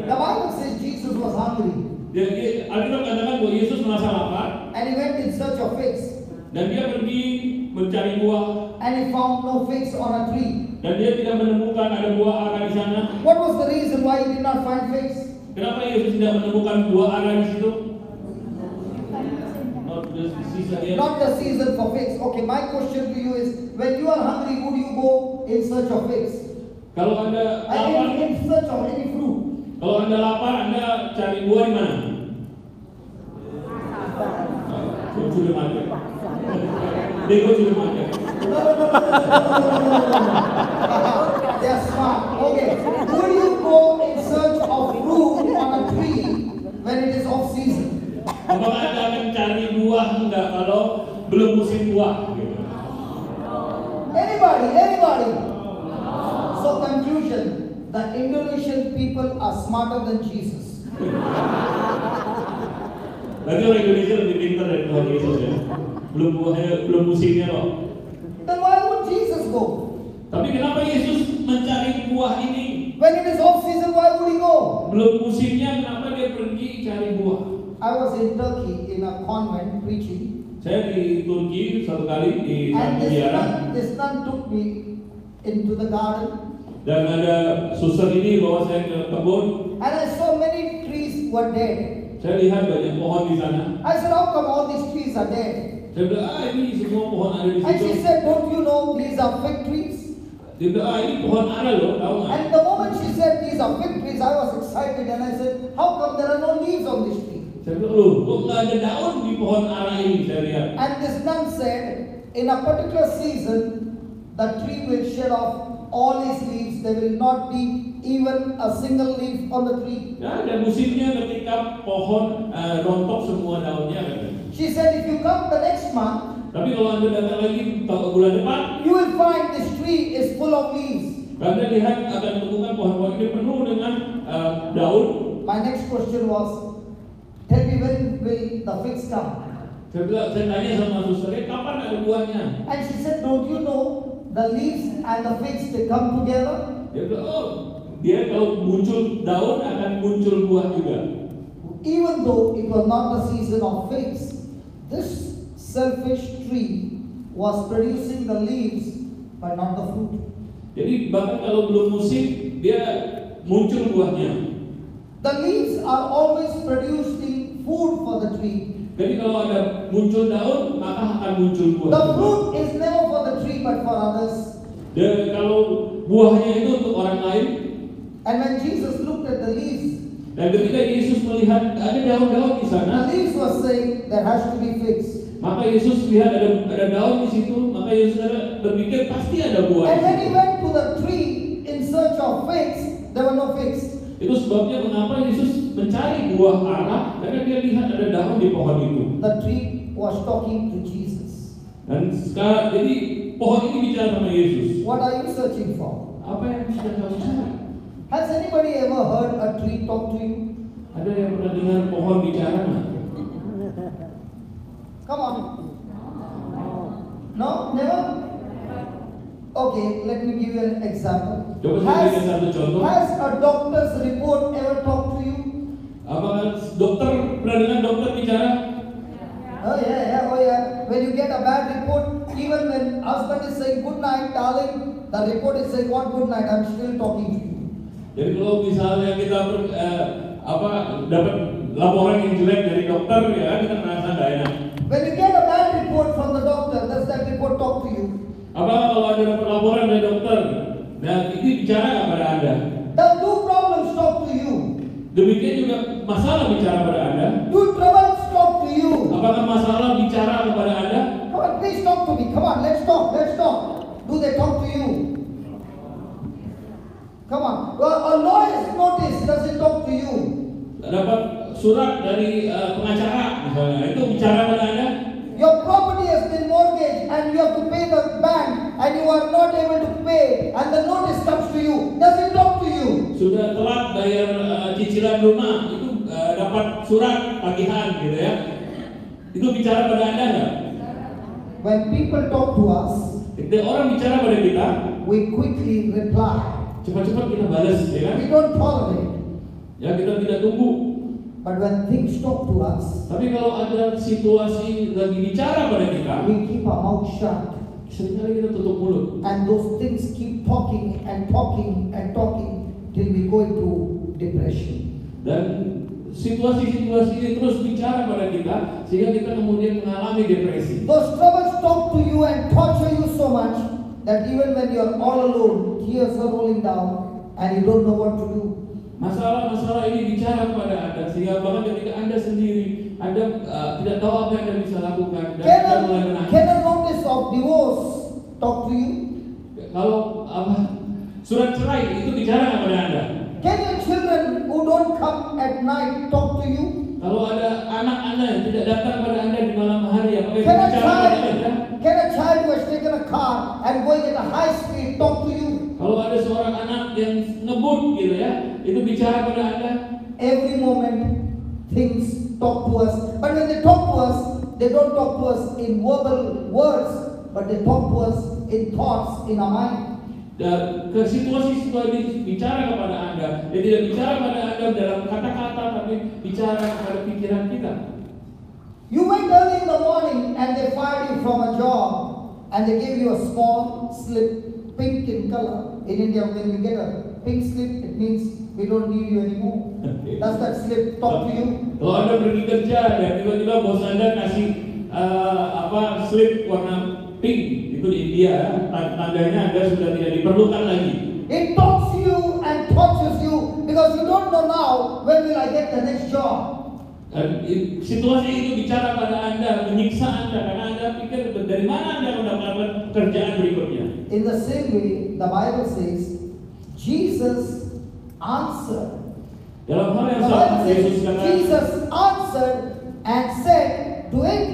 The Bible says Jesus was hungry Jadi Alkitab katakan bahwa Yesus merasa lapar and he went in search of figs, dan dia pergi mencari buah and he found no figs on a tree. dan dia tidak menemukan ada buah ara di sana. What was the reason why he did not find figs? Kenapa Yesus tidak menemukan buah ara di situ? Not the season for figs. Okay, my question to you is, when you are hungry, would you go in search of figs? Kalau Anda lapar, In search of any fruit? kalau Anda lapar, Anda cari buah di mana? Curi market. Dego curi market. No. They are smart. Okay. Would you go in search of fruit on a tree when it is off season? Apakah Anda akan cari buah enggak kalau belum musim buah? Anybody? So conclusion, the Indonesian people are smarter than Jesus. Berarti orang Indonesia lebih pintar dari Tuhan Yesus ya. Belum musimnya loh. Then why would Jesus go? Tapi kenapa Yesus mencari buah ini? When it is off season, why would he go? Belum musimnya, kenapa dia pergi cari buah? I was in Turkey in a convent preaching, Saya di Turki satu kali di and satu ziarah, this nun took me into the garden, dan ada suster ini bawa saya ke kebun. and I saw many trees were dead. Saya lihat banyak pohon di sana. I said, how come all these trees are dead? Saya bilang, ini semua pohon ada di And she situ. said, don't you know these are fig trees? Dia bilang, ini pohon ara loh, tahu nggak? And the moment she said these are fig trees, I was excited, and I said, how come there are no leaves on this tree? Saya bilang, loh, kok nggak ada daun di pohon ara ini? Saya lihat. And this nun said, in a particular season, the tree will shed off all its leaves. There will not be even a single leaf on the tree. Ya, ada musimnya ketika pohon rontok semua daunnya. She said, if you come the next month, Tapi kalau Anda datang lagi bulan depan, you will find this tree is full of leaves. Anda lihat akan menemukan pohon-pohon ini penuh dengan daun. My next question was, tell me when will the figs come? Saya tanya sama susternya, kapan ada buahnya? And she said, don't you know the leaves and the figs, they come together? Dia bilang, oh, dia kalau muncul daun akan muncul buah juga. Even though it was not the season of figs, this selfish tree was producing the leaves but not the fruit. Jadi bahkan kalau belum musim, dia muncul buahnya. The leaves are always produced in food for the tree. Jadi kalau ada muncul daun, maka akan muncul buah. The fruit is never for the tree but for others. Dan kalau buahnya itu untuk orang lain. And when Jesus looked at the leaves, Dan ketika Yesus melihat ada daun-daun di sana, the leaves were saying there has to be figs. maka Yesus lihat ada daun di situ, maka Yesus berpikir pasti ada buah. And when he went to the tree in search of figs, there were no figs. Itu sebabnya mengapa Yesus mencari buah ara, karena dia lihat ada daun di pohon itu. The tree was talking to Jesus. Dan sekarang jadi pohon ini bicara sama Yesus. What are you searching for? Apa yang sedang kamu cari? Has anybody ever heard a tree talk to you? Ada yang pernah dengar pohon bicara nggak? Come on. No? Never? Okay, let me give you an example. Coba saya berikan satu contoh. Has a doctor's report ever talked to you? Apakah dokter pernah dengar dokter bicara? Oh yeah. When you get a bad report, even when husband is saying good night, darling, the report is saying what good night, I'm still talking to you. Jadi kalau misalnya kita dapat laporan yang jelek dari dokter, ya kita merasa nggak enak. When you get a bad report from the doctor, does that report talk to you? Apa kalau ada laporan dari dokter, nah ini bicara nggak pada Anda? Do problems talk to you? Demikian juga masalah bicara pada Anda. Do troubles talk to you? Apakah masalah bicara kepada Anda? Come on, please talk to me. Come on, let's talk. Do they talk to you? Come on. A lawyer's notice, does it talk to you? Dapat surat dari pengacara misalnya, itu bicara pada Anda. Your property has been mortgaged and you have to pay the bank and you are not able to pay and the notice comes to you. Does it talk to you? Sudah telat bayar cicilan rumah, itu dapat surat tagihan gitu ya. Itu bicara pada Anda nggak? When people talk to us, ketika orang bicara pada kita, we quickly reply. Cepat-cepat kita balas, ya kan? We don't tolerate. Ya kita tidak tunggu. But when things talk to us, Tapi kalau ada situasi lagi bicara pada kita, we keep our mouth shut. seringkali kita tutup mulut. And those things keep talking and talking and talking till we go into depression. Dan situasi-situasi ini terus bicara pada kita sehingga kita kemudian mengalami depresi. Those troubles talk to you and torture you so much that even when you are all alone, tears are rolling down and you don't know what to do. Masalah-masalah ini bicara kepada Anda sehingga bahkan ketika Anda sendiri, Anda tidak tahu apa yang Anda bisa lakukan dan Anda mulai menangis. Can a notice of divorce talk to you? Kalau surat cerai itu bicara kepada Anda. Can your children who don't come at night talk to you? Kalau ada anak Anda yang tidak datang pada Anda di malam hari, apakah itu bicara kepada Anda? Can a child who has taken a car and going at a high speed talk to you? Kalau ada seorang anak yang ngebut gitu ya, itu bicara pada Anda. Every moment things talk to us. But when they talk to us, they don't talk to us in verbal words, but they talk to us in thoughts in our mind. Dan ke situasi-situasi bicara kepada Anda, dia tidak bicara kepada Anda dalam kata-kata, tapi bicara kepada pikiran kita. You went early in the morning and they fired you from a job and they gave you a small slip, pink in color. In India, when you get a pink slip, it means we don't need you anymore. Does that slip talk to you? Kalau Anda pergi kerja dan tiba-tiba bos Anda kasih slip warna pink, itu di India, tandanya Anda sudah tidak diperlukan lagi. It talks to you and tortures you because you don't know now when will I get the next job. Dan situasi itu bicara pada Anda, menyiksa Anda karena Anda pikir dari mana Anda mendapatkan pekerjaan berikutnya. In the same way, the Bible says Jesus answered. Dalam hal yang The sama Bible says Yesus kata, Jesus answered and said, "Do it."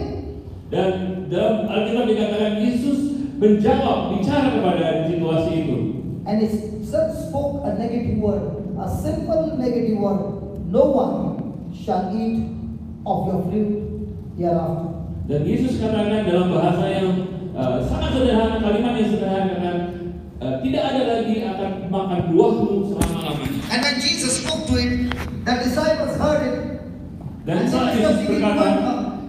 dan dalam Alkitab dikatakan Yesus menjawab, bicara kepada situasi itu. And he spoke a negative word, a simple negative word. No one shall eat of your fruit hereafter. Dan Yesus katakan dalam bahasa yang sangat sederhana, kalimat yang sederhana, tidak ada lagi akan makan buahmu selama-lamanya. And when Jesus spoke to it, the disciples heard it. Dan saat Yesus berkata,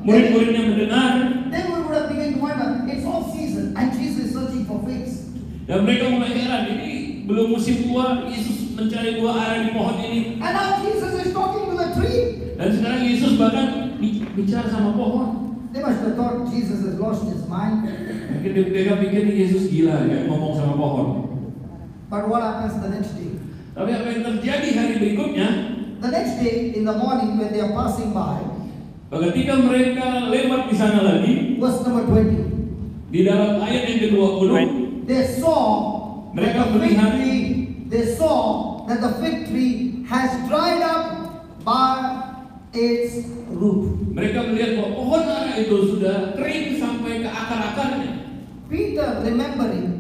murid-muridnya mendengar, then we would have begun to wonder, it's off season and Jesus is searching for figs. dan mereka mulai heran, ini belum musim buah, Yesus mencari buah ara di pohon ini. And now Jesus is talking to the tree. Dan Dan sekarang Yesus bahkan bicara sama pohon. They must have thought Jesus has lost his mind. Mungkin mereka pikir Yesus gila ya ngomong sama pohon. But what happens the next day? Tapi apa yang terjadi hari berikutnya? The next day in the morning when they are passing by, ketika mereka lewat di sana lagi, verse number 20, di dalam ayat yang ke-20, they saw mereka that the fig melihat tree, they saw that the fig tree has dried up by its root. Mereka melihat bahwa pohon ara itu sudah kering sampai ke akar-akarnya. Peter, remembering,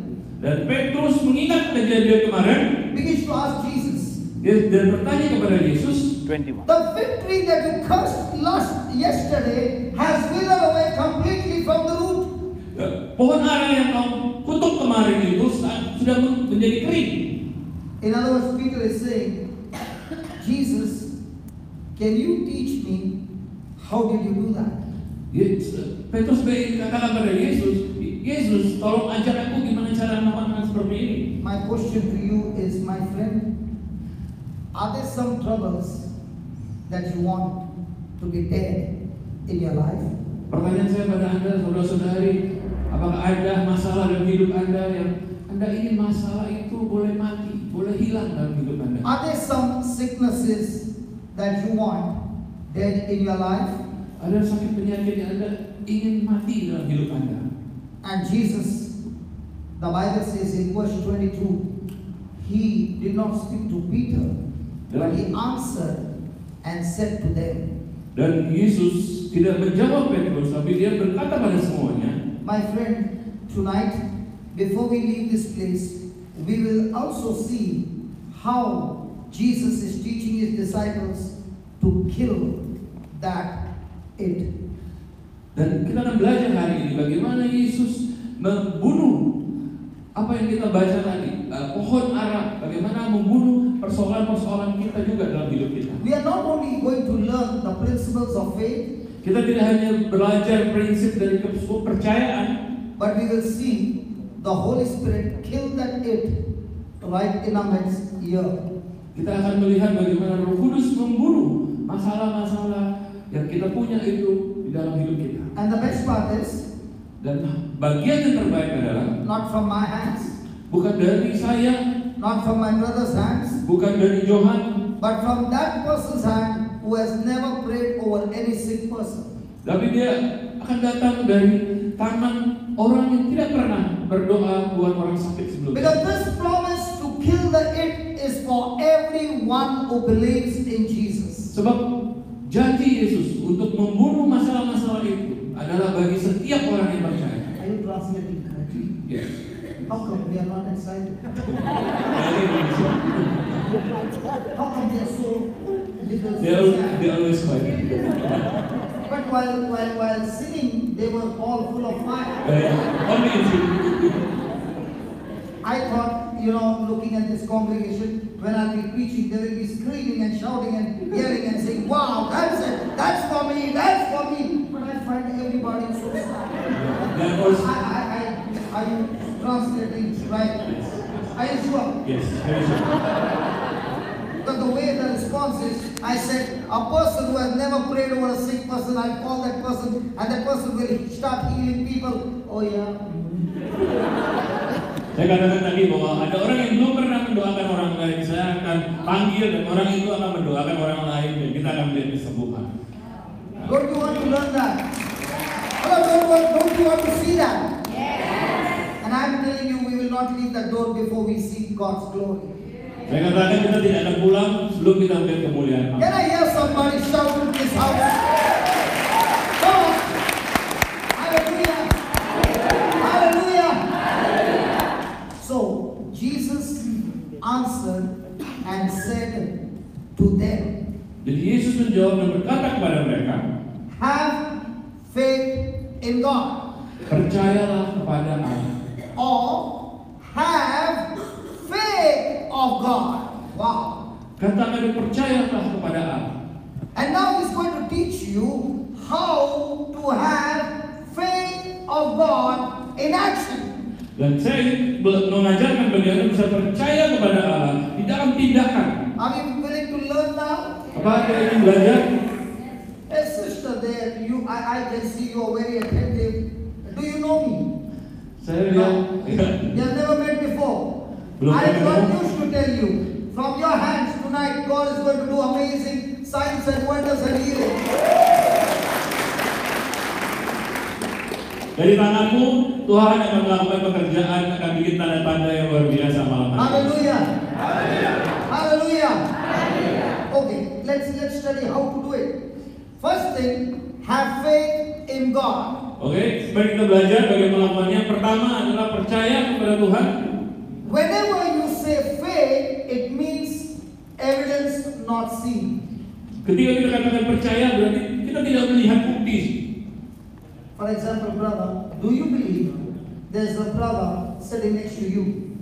Dan Petrus mengingat kejadian kemarin, begins to ask Jesus, dan bertanya kepada Yesus, 21. the fig tree that you cursed yesterday has withered away completely from the root. pohon ara yang kau kutuk kemarin itu sudah menjadi kering. In other words, Peter is saying, Jesus, can you teach me how did you do that? Petrus katakan pada Yesus, Yesus, tolong ajar aku gimana cara melakukan seperti ini. My question to you is, my friend, are there some troubles that you want to be dead in your life? Pertanyaan saya pada Anda, saudara-saudari, apakah ada masalah dalam hidup Anda yang Anda ingin masalah itu boleh mati, boleh hilang dalam hidup Anda? Are there some sicknesses that you want dead in your life? Ada sakit penyakit yang Anda ingin mati dalam hidup Anda? And Jesus, the Bible says in verse 22, he did not speak to Peter, but he answered and said to them. Dan Yesus tidak menjawab Petrus, tapi dia berkata pada semuanya, My friend, tonight, before we leave this place, we will also see how Jesus is teaching his disciples to kill that it. Dan kita akan belajar hari ini bagaimana Yesus membunuh apa yang kita baca tadi, pohon ara, bagaimana membunuh persoalan-persoalan kita juga dalam hidup kita. We are not only going to learn the principles of faith, Kita tidak hanya belajar prinsip dari kepercayaan, but we will see the Holy Spirit kill that it right in our midst here. kita akan melihat bagaimana Roh Kudus membunuh masalah-masalah yang kita punya itu di dalam hidup kita. And the best part is, Dan bagian yang terbaik adalah not from my hands, bukan dari saya, not from my brother's hands, bukan dari Johan, but from that person's hand who has never prayed over any sick person. tapi dia akan datang dari tangan orang yang tidak pernah berdoa buat orang sakit sebelumnya. Because this promise to kill the it is for everyone who believes in Jesus. Sebab janji Yesus untuk membunuh masalah-masalah itu adalah bagi setiap orang yang percaya. Are you translating correctly? Yes. How come we are not excited? Dari Indonesia. How come they are so little? They always fight. But while singing, they were all full of fire. Only in sin. I thought, looking at this congregation, when I'll be preaching, they will be screaming and shouting and yelling and saying, wow, that's it, that's for me, that's for me. But I find everybody so sad. That was Are you translating right? Are you sure? yes. Very sure. Because the way the response is, I said, a person who has never prayed over a sick person, I'll call that person, and that person will start healing people. Oh yeah. Saya katakan tadi bahwa ada orang yang belum pernah mendoakan orang lain. Saya akan panggil dan orang itu akan mendoakan orang lain dan kita akan melihat kesembuhan. Don't you want to learn that? Don't you want to see that? Yes. And I'm telling you, we will not leave that door before we see God's glory. Saya katakan kita tidak akan pulang sebelum kita melihat kemuliaan Allah. Can I hear somebody shout in this house? Come on. Hallelujah. Hallelujah. So, Jesus answered and said to them, Jadi Yesus menjawab dan berkata kepada mereka, have faith in God. percayalah kepada Allah. Or have faith of God. Wow. Katakan percayalah kepada Allah. And now he's going to teach you how to have faith of God in action. Dan saya mengajarkan bagaimana bisa percaya kepada Allah di dalam tindakan. Are you willing to learn now? Apa Anda ingin belajar? I can see you are very attentive. Do you know me? Saya lihat, You have never met before. Belum I pernah want ketemu. you to tell you, from your hands tonight, God is going to do amazing signs and wonders and healing. dari tanganmu Tuhan akan melakukan pekerjaan, akan bikin tanda-tanda yang luar biasa malam hari. Hallelujah. Hallelujah. Okay, let's study how to do it. First thing, have faith in God. Oke, mari kita belajar bagaimana melakukannya. Pertama adalah percaya kepada Tuhan. Whenever you say faith, it means evidence not seen. Ketika kita katakan percaya berarti kita tidak melihat bukti. For example, brother, do you believe there's a brother sitting next to you?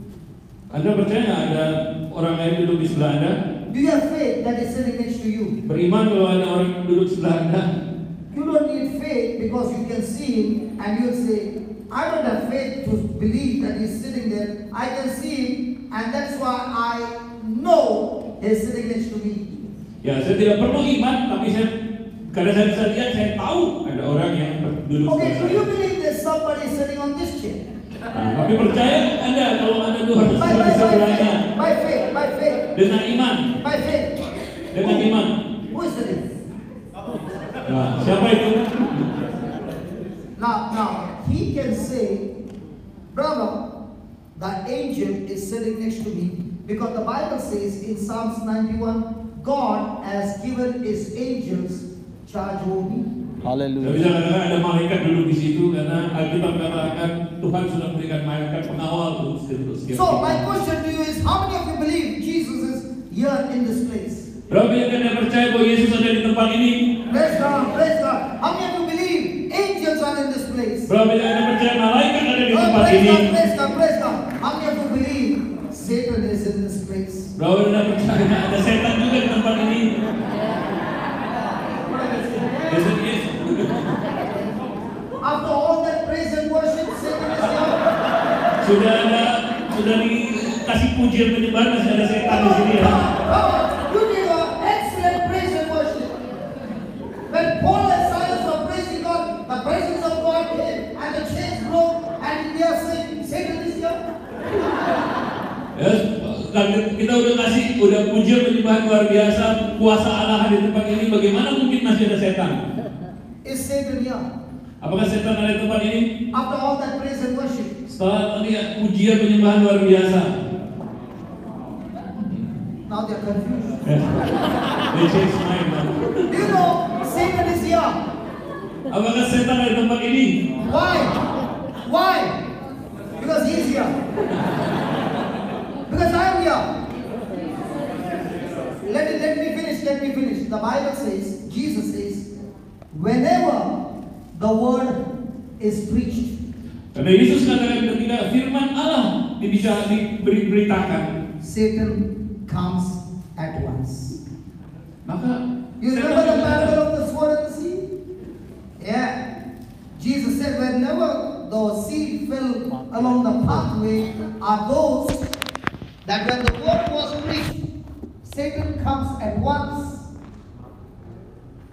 Anda percaya nggak ada orang lain duduk di sebelah Anda? Do you have faith that is sitting next to you? Beriman kalau ada orang duduk di sebelah Anda. You don't need faith because you can see him and you'll say, I don't have faith to believe that he's sitting there. I can see him and that's why I know he's sitting next to me. Ya, saya tidak perlu iman, tapi karena saya bisa lihat, saya tahu ada orang yang duduk Okay, sebelah do saya. you believe there's somebody sitting on this chair? Nah, tapi percaya Anda kalau ada Tuhan di By sebelahnya faith. dengan iman, By faith. dengan iman. Who is sitting? Nah, siapa itu? Now, he can say, brother, the angel is sitting next to me because the Bible says in Psalms 91, God has given his angels charge over me. Saya Hallelujah. bisa katakan ada malaikat duduk di situ karena Alkitab katakan Tuhan sudah memberikan malaikat pengawal untuk setiap So, kita. my question to you is, how many of you believe Jesus is here in this place? Berapa yang Anda percaya bahwa Yesus ada di tempat ini? Praise God, praise God. How many of you believe angels are in this place? Berapa yang Anda percaya malaikat ada di Oh, tempat praise ini? God, praise God, praise God. How many of you believe Satan is in this place? Berapa yang Anda percaya ada setan juga di tempat ini? Yesus Yesus. After all that praise and worship, Satan is here. Sudah dikasih pujian penyembahan masih ada setan di sini ya. Come on, you did an excellent praise and worship. When Paul and Silas were praising God, the presence of God came and the chains broke and they are saying, Satan is here. Ya, kita udah pujian penyembahan luar biasa, kuasa Allah di tempat ini. Bagaimana mungkin masih ada setan? Is Satan here? Apakah setan ada di tempat ini? After all that praise and worship. Setelah lihat pujian penyembahan luar biasa. Now they are confused. They change mind now. Do you know Satan is here? Apakah setan ada di tempat ini? Why? Why? Because he's here. Because I'm here. Let me finish. The Bible says, Jesus says, whenever the word is preached, Karena Yesus katakan ketika firman Allah bisa diberitakan, Satan comes at once. maka You remember the parable of the sword and the seed? Yeah. Jesus said, whenever the seed fell along the pathway are those that when the word was preached, Satan comes at once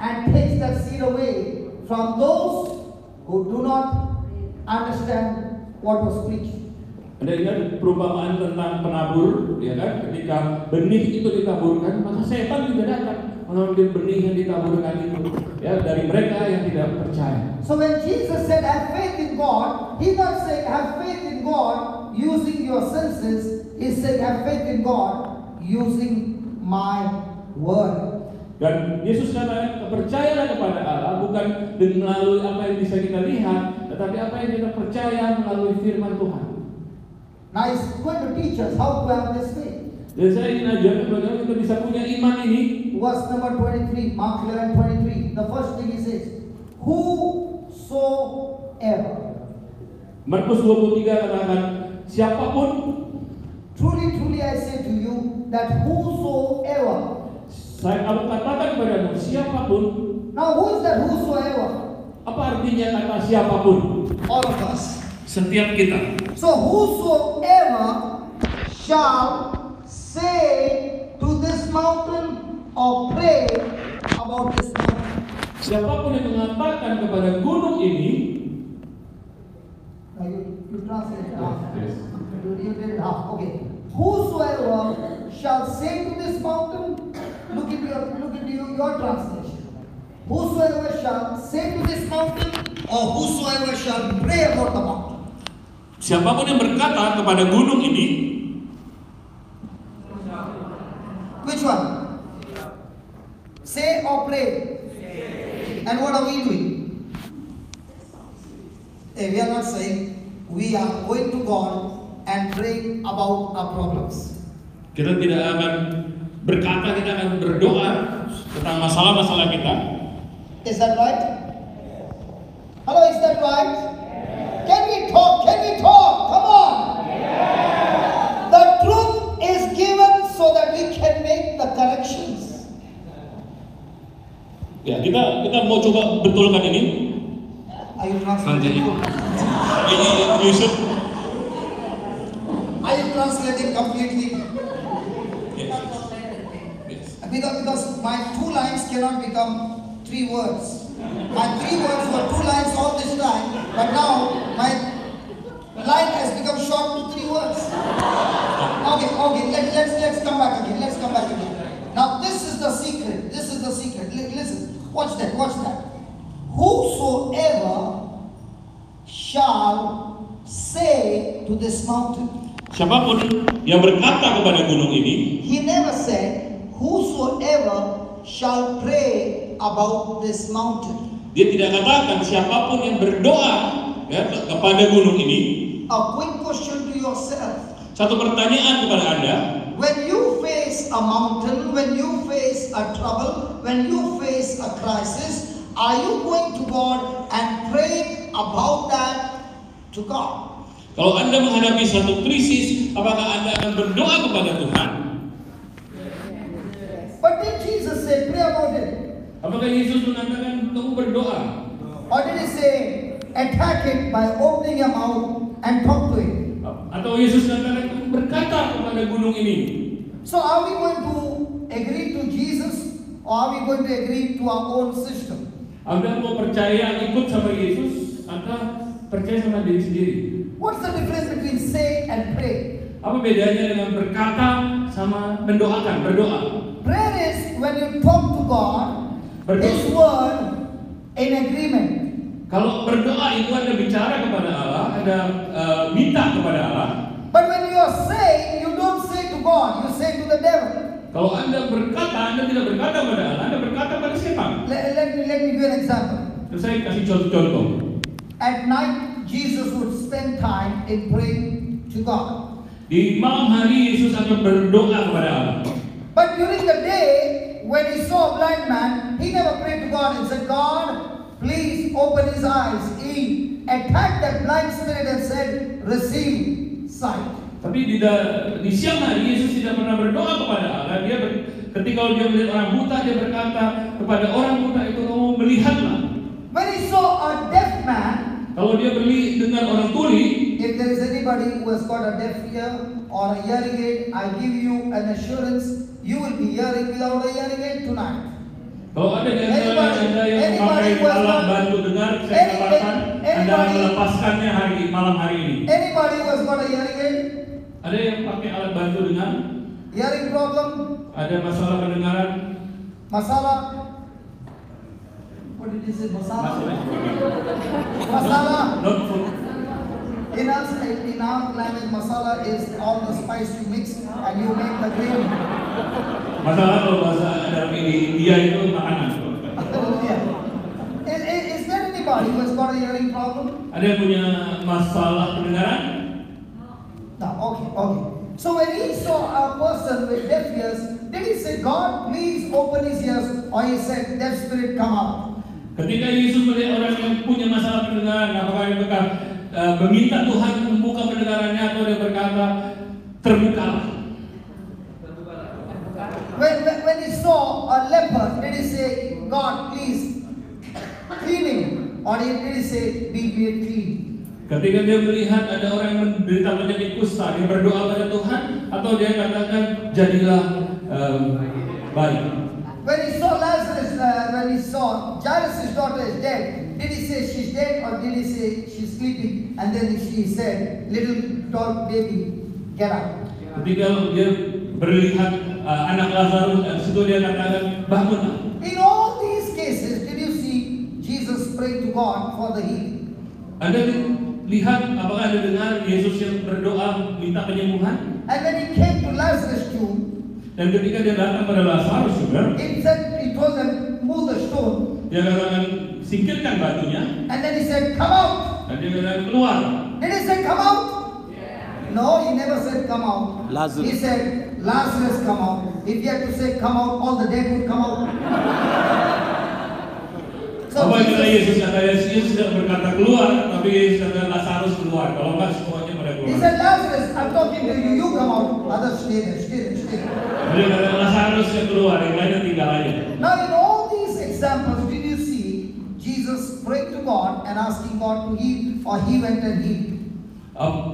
and takes that seed away from those who do not understand what was preached. Anda ingat perumpamaan tentang penabur, ya kan? Ketika benih itu ditaburkan, maka setan juga datang mengambil benih yang ditaburkan itu, ya, dari mereka yang tidak percaya. So when Jesus said have faith in God, He not saying have faith in God using your senses. He said have faith in God using my word. Dan Yesus katakan, percayalah kepada Allah bukan melalui apa yang bisa kita lihat, tetapi apa yang kita percaya melalui firman Tuhan. Now He's going to teach us how to have this faith. Dan saya ingin ajarkan bagaimana kita bisa punya iman ini. Verse number 23, Mark 11:23. The first thing He says, whosoever. Markus 23 katakan, siapapun. Truly, truly I say to you that whosoever. Saya akan katakan kepadamu, siapapun. Now who is that whosoever? Apa artinya kata siapapun? All of us. Setiap kita. So whosoever shall say to this mountain or pray about this mountain. Siapapun yang mengatakan kepada gunung ini, You translate it half. Yes. You did it half. Okay. Whosoever shall say to this mountain, look into your translation. Whosoever shall say to this mountain, or whosoever shall pray about the mountain. siapapun yang berkata kepada gunung ini, Which one? Say or pray? And what are we doing? We are not saying, we are going to God and praying about our problems. kita tidak akan berkata, kita akan berdoa tentang masalah-masalah kita. Is that right? Hello, is that right? Can we talk? Can we talk? Come on. The truth is given so that we can make the corrections. Ya, kita mau coba betulkan ini. Are you translating? You should. Are you translating completely? Yes. Yes. Because my 2 lines cannot become 3 words. My 3 words were 2 lines all this time, but now my line has become short to 3 words. Okay, let's come back again. Let's come back again. Now this is the secret. This is the secret. Listen, watch that. Whosoever shall say to this mountain. Siapapun yang berkata kepada gunung ini, He never said, whosoever shall pray about this mountain. dia tidak katakan siapapun yang berdoa ya, kepada gunung ini. A quick question to yourself. Satu pertanyaan kepada Anda. When you face a mountain, when you face a trouble, when you face a crisis, are you going to God and pray about that to God? Kalau Anda menghadapi satu krisis, apakah Anda akan berdoa kepada Tuhan? But did Jesus say pray about it? Apakah Yesus mengatakan kamu berdoa? Or did he say attack it by opening your mouth and talk to it? Atau Yesus mengatakan kamu berkata kepada gunung ini? So are we going to agree to Jesus or are we going to agree to our own system? Anda mau percaya ikut sama Yesus atau percaya sama diri sendiri? What's the difference between say and pray? Apa bedanya dengan berkata sama mendoakan, berdoa? Prayer is when you talk to God, His word in agreement. Kalau berdoa itu Anda bicara kepada Allah, Anda minta kepada Allah. But when you are saying, you don't say to God, you say to the devil. Kalau Anda berkata, Anda tidak berkata kepada Allah, Anda berkata pada siapa? Let me give you an example. Terus saya kasih contoh. At night, Jesus would spend time in praying to God. Di malam hari Yesus akan berdoa kepada Allah. But during the day, when he saw a blind man, he never prayed to God and said, God, please open his eyes. He attacked that blind spirit and said, receive sight. Tapi di siang hari Yesus tidak pernah berdoa kepada Allah. Ketika dia melihat orang buta, dia berkata kepada orang buta itu, kamu melihatlah. When he saw a deaf man, kalau dia dengar orang tuli, if there is anybody who has got a deaf ear or a hearing aid, I give you an assurance, you will be hearing without a hearing aid tonight. Kalau ada di antara Anda yang memakai alat bantu dengar, saya katakan Anda melepaskannya malam hari ini. Anybody who has got a hearing aid? Ada yang pakai alat bantu dengar? Hearing problem? Ada masalah pendengaran? Masalah? What did you say? Masalah? Masalah? In our language, masala is all the spice you mix and you make the gravy. Masalah kalau bahasa dalam India itu makanan. Is there anybody who has got a hearing problem? Ada yang punya masalah pendengaran? No, okay. So when he saw a person with deaf ears, did he say, God, please open his ears? Or he said, deaf spirit, come out? Ketika Yesus melihat orang yang punya masalah pendengaran, apakah dia meminta Tuhan membuka pendengarannya atau dia berkata, terbukalah? When he saw a leper, did he say, God, please clean him? Or did he say, be made clean? Ketika dia melihat ada orang yang menderita penyakit kusta, dia berdoa pada Tuhan atau dia katakan jadilah baik. When he saw Lazarus, when when he saw Jairus' daughter is dead, did he say she's dead or did he say she's sleeping? And then he said, little dog baby, get up. Ketika dia melihat anak Lazarus, dan situ dia katakan, bangun. In all these cases, did you see Jesus pray to God for the healing? Anda lihat, apakah Anda dengar Yesus yang berdoa minta penyembuhan? And when he came to Lazarus' tomb, Dan ketika dia datang pada Lazarus juga, he told them, move the stone. dia katakan singkirkan batunya. And then he said, come out. Dan dia katakan keluar. Did he say come out? No, he never said come out. Lazarus. He said, Lazarus come out. If he had to say come out, all the dead would come out. So Apa yang kata Jesus, Yesus? Kata Yesus tidak berkata keluar, tapi Yesus kata Lazarus keluar. Kalau enggak semuanya pada he keluar. said, Lazarus, I'm talking to you, you come out. Others stay there, stay there, stay there. Dia kata Lazarus yang keluar, yang lainnya tinggal aja. Now in all these examples, did you see Jesus prayed to God and asking God to heal, or he went and healed?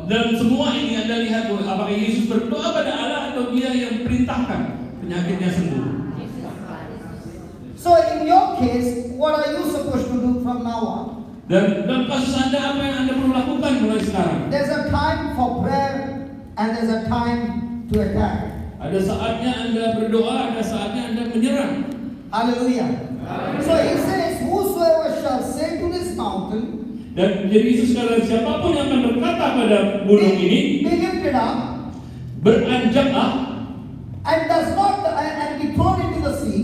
Dan semua ini Anda lihat apakah Yesus berdoa pada Allah atau dia yang perintahkan penyakitnya sembuh. So in your case, what are you supposed to do from now on? Dan dalam kasus Anda, apa yang Anda perlu lakukan mulai sekarang? There's a time for prayer and there's a time to attack. Ada saatnya Anda berdoa, ada saatnya Anda menyerang. Hallelujah. So he says, whosoever shall say to this mountain, Dan jadi Yesus kata, siapapun yang akan berkata pada gunung ini, be lifted up, beranjaklah and does not and be thrown into the sea,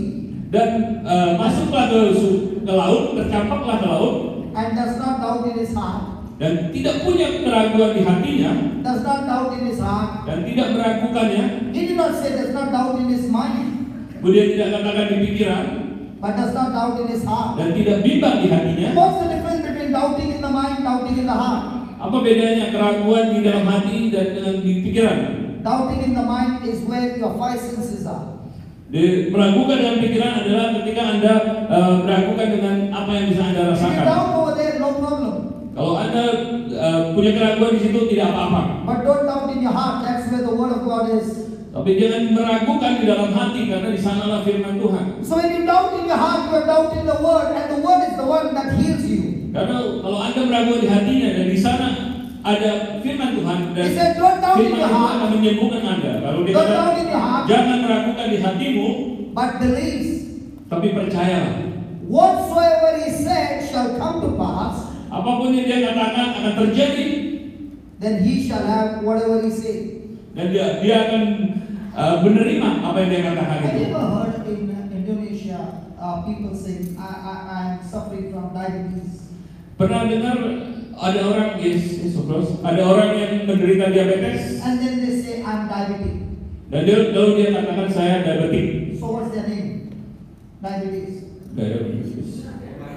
dan masuklah ke laut, tercampaklah ke laut, and does not doubt in his heart, dan tidak punya keraguan di hatinya, does not doubt in his heart. dan tidak meragukannya. He did not say does not doubt in his mind, Kemudian tidak katakan di pikiran, but does not doubt in his heart. dan tidak bimbang di hatinya. What's the difference between doubting in the mind, doubting in the heart? Apa bedanya keraguan di dalam hati dan dengan di pikiran? Doubting in the mind is where your five senses are. Meragukan dengan pikiran adalah ketika Anda meragukan dengan apa yang bisa Anda If you rasakan. doubt over there, no problem. Kalau Anda punya keraguan di situ tidak apa-apa. But don't doubt in your heart. That's where the word of God is. Tapi jangan meragukan di dalam hati karena di sanalah firman Tuhan. So when you doubt in your heart, you are doubting the word, and the word is the one that heals you. Karena kalau Anda meragukan di hatinya dan di sana ada firman Tuhan dan He said, don't doubt in firman your Tuhan heart, akan menyembuhkan Anda. Kalau don't doubt dikatakan in your heart, jangan meragukan di hatimu, but believes. tapi percayalah. Whatsoever he said shall come to pass, Apapun yang dia katakan akan terjadi, then he shall have whatever he said. dan dia akan menerima apa yang dia katakan Have itu. you ever heard in Indonesia people saying, I'm suffering from diabetes? Pernah dengar ada orang ada orang yang menderita diabetes And then they say, I'm diabetic. dan lalu dia katakan saya diabetik. So what's their name? Diabetes. Diabetes.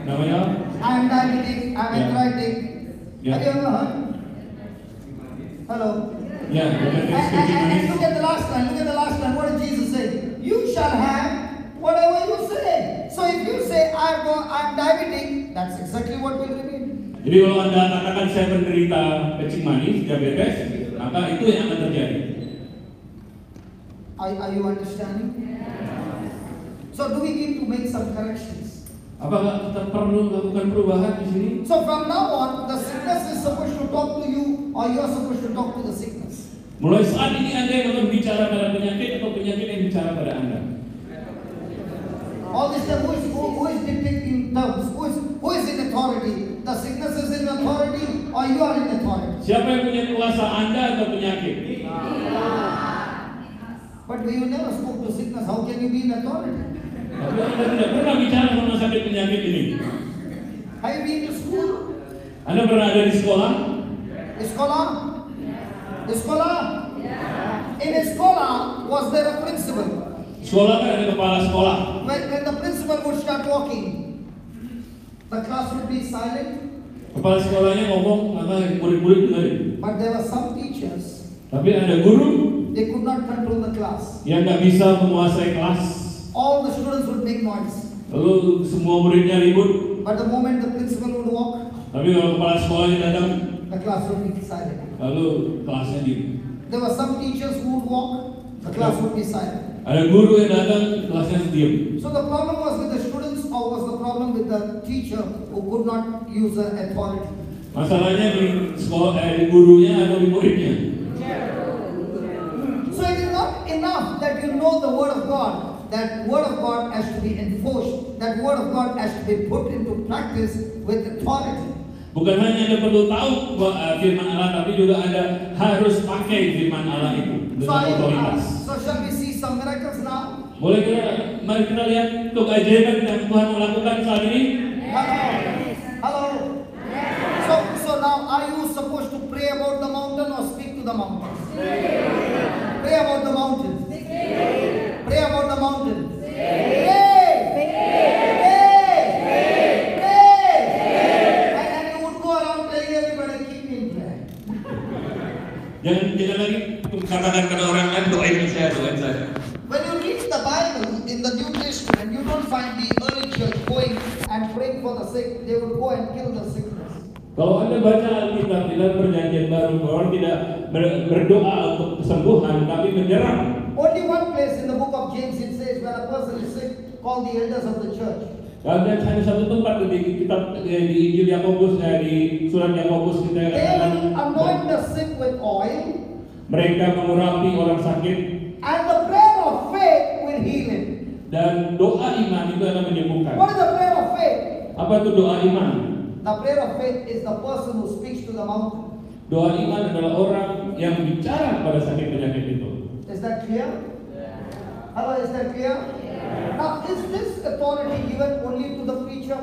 Namanya? I'm diabetic, I'm Yeah. arthritic. Yeah. Have you ever heard? Hello? Ya, diabetes And kencing manis. look at the last line. What did Jesus say? You shall have whatever you say. So if you say, I'm diabetic, that's exactly what will remain. Jadi kalau Anda katakan saya menderita kencing manis, diabetes, maka itu yang akan terjadi. Are you understanding? So do we need to make some corrections? Apakah kita perlu melakukan perubahan di sini? So from now on, the sickness is supposed to talk to you, or you are supposed to talk to the sickness. Mulai saat ini Anda yang akan bicara pada penyakit atau penyakit yang bicara pada Anda. All this time, who is dictating terms? Who is in authority? The sickness is in authority, or you are in authority? Siapa yang punya kuasa, Anda atau penyakit? But you never spoke to sickness. How can you be in authority? Tapi Anda tidak pernah bicara sama sakit penyakit ini. Have you been to school? Anda pernah ada di sekolah? Scholar? Scholar? In a scholar, was there a principal? Sekolah kan ada kepala sekolah. When the principal would start talking, the class would be silent. Kepala sekolahnya ngomong, maka murid-murid dengerin. But there were some teachers, Tapi ada guru they could not control the class. yang nggak bisa menguasai kelas. All the students would make noise. Lalu semua muridnya ribut. But the moment the principal would walk, Tapi kalau kepala sekolahnya datang, the class would be silent. lalu kelasnya diem. There were some teachers who would walk, the class would be silent. Ada guru yang datang, kelasnya diem. So the problem was with the students or what was the problem with the teacher who could not use the authority? Masalahnya di sekolah, di gurunya atau di muridnya. So it is not enough that you know the word of God. That word of God has to be enforced. That word of God has to be put into practice with authority. Bukan hanya Anda perlu tahu firman Allah, tapi juga Anda harus pakai firman Allah itu dengan otoritas. So shall we see some miracles now? Boleh mari kita lihat keajaiban yang Tuhan melakukan saat ini. Hello. So now are you supposed to pray about the mountain or speak to the mountain? Pray about the mountain. Pray about the mountain. And you would go around telling everybody, keep me in prayer. Jangan lagi katakan kepada orang lain doain saya. When you read the Bible in the New Testament, you don't find the early church going and praying for the sick. They would go and kill the sickness. Kalau Anda baca Alkitab di dalam Perjanjian Baru, orang tidak berdoa untuk kesembuhan, tapi menyerang. Only one place in the book of James it says when a person is sick, call the elders of the church. Dan hanya satu tempat di kitab di Injil Yakobus, di surat Yakobus kita They will anoint the sick with oil. Mereka mengurapi orang sakit. And the prayer of faith will heal him. Dan doa iman itu akan menyembuhkan. What is the prayer of faith? Apa itu doa iman? The prayer of faith is the person who speaks to the mountain. Doa iman adalah orang yang bicara pada sakit penyakit itu. Is that clear? Hello, is that clear? Now, is this authority given only to the preacher?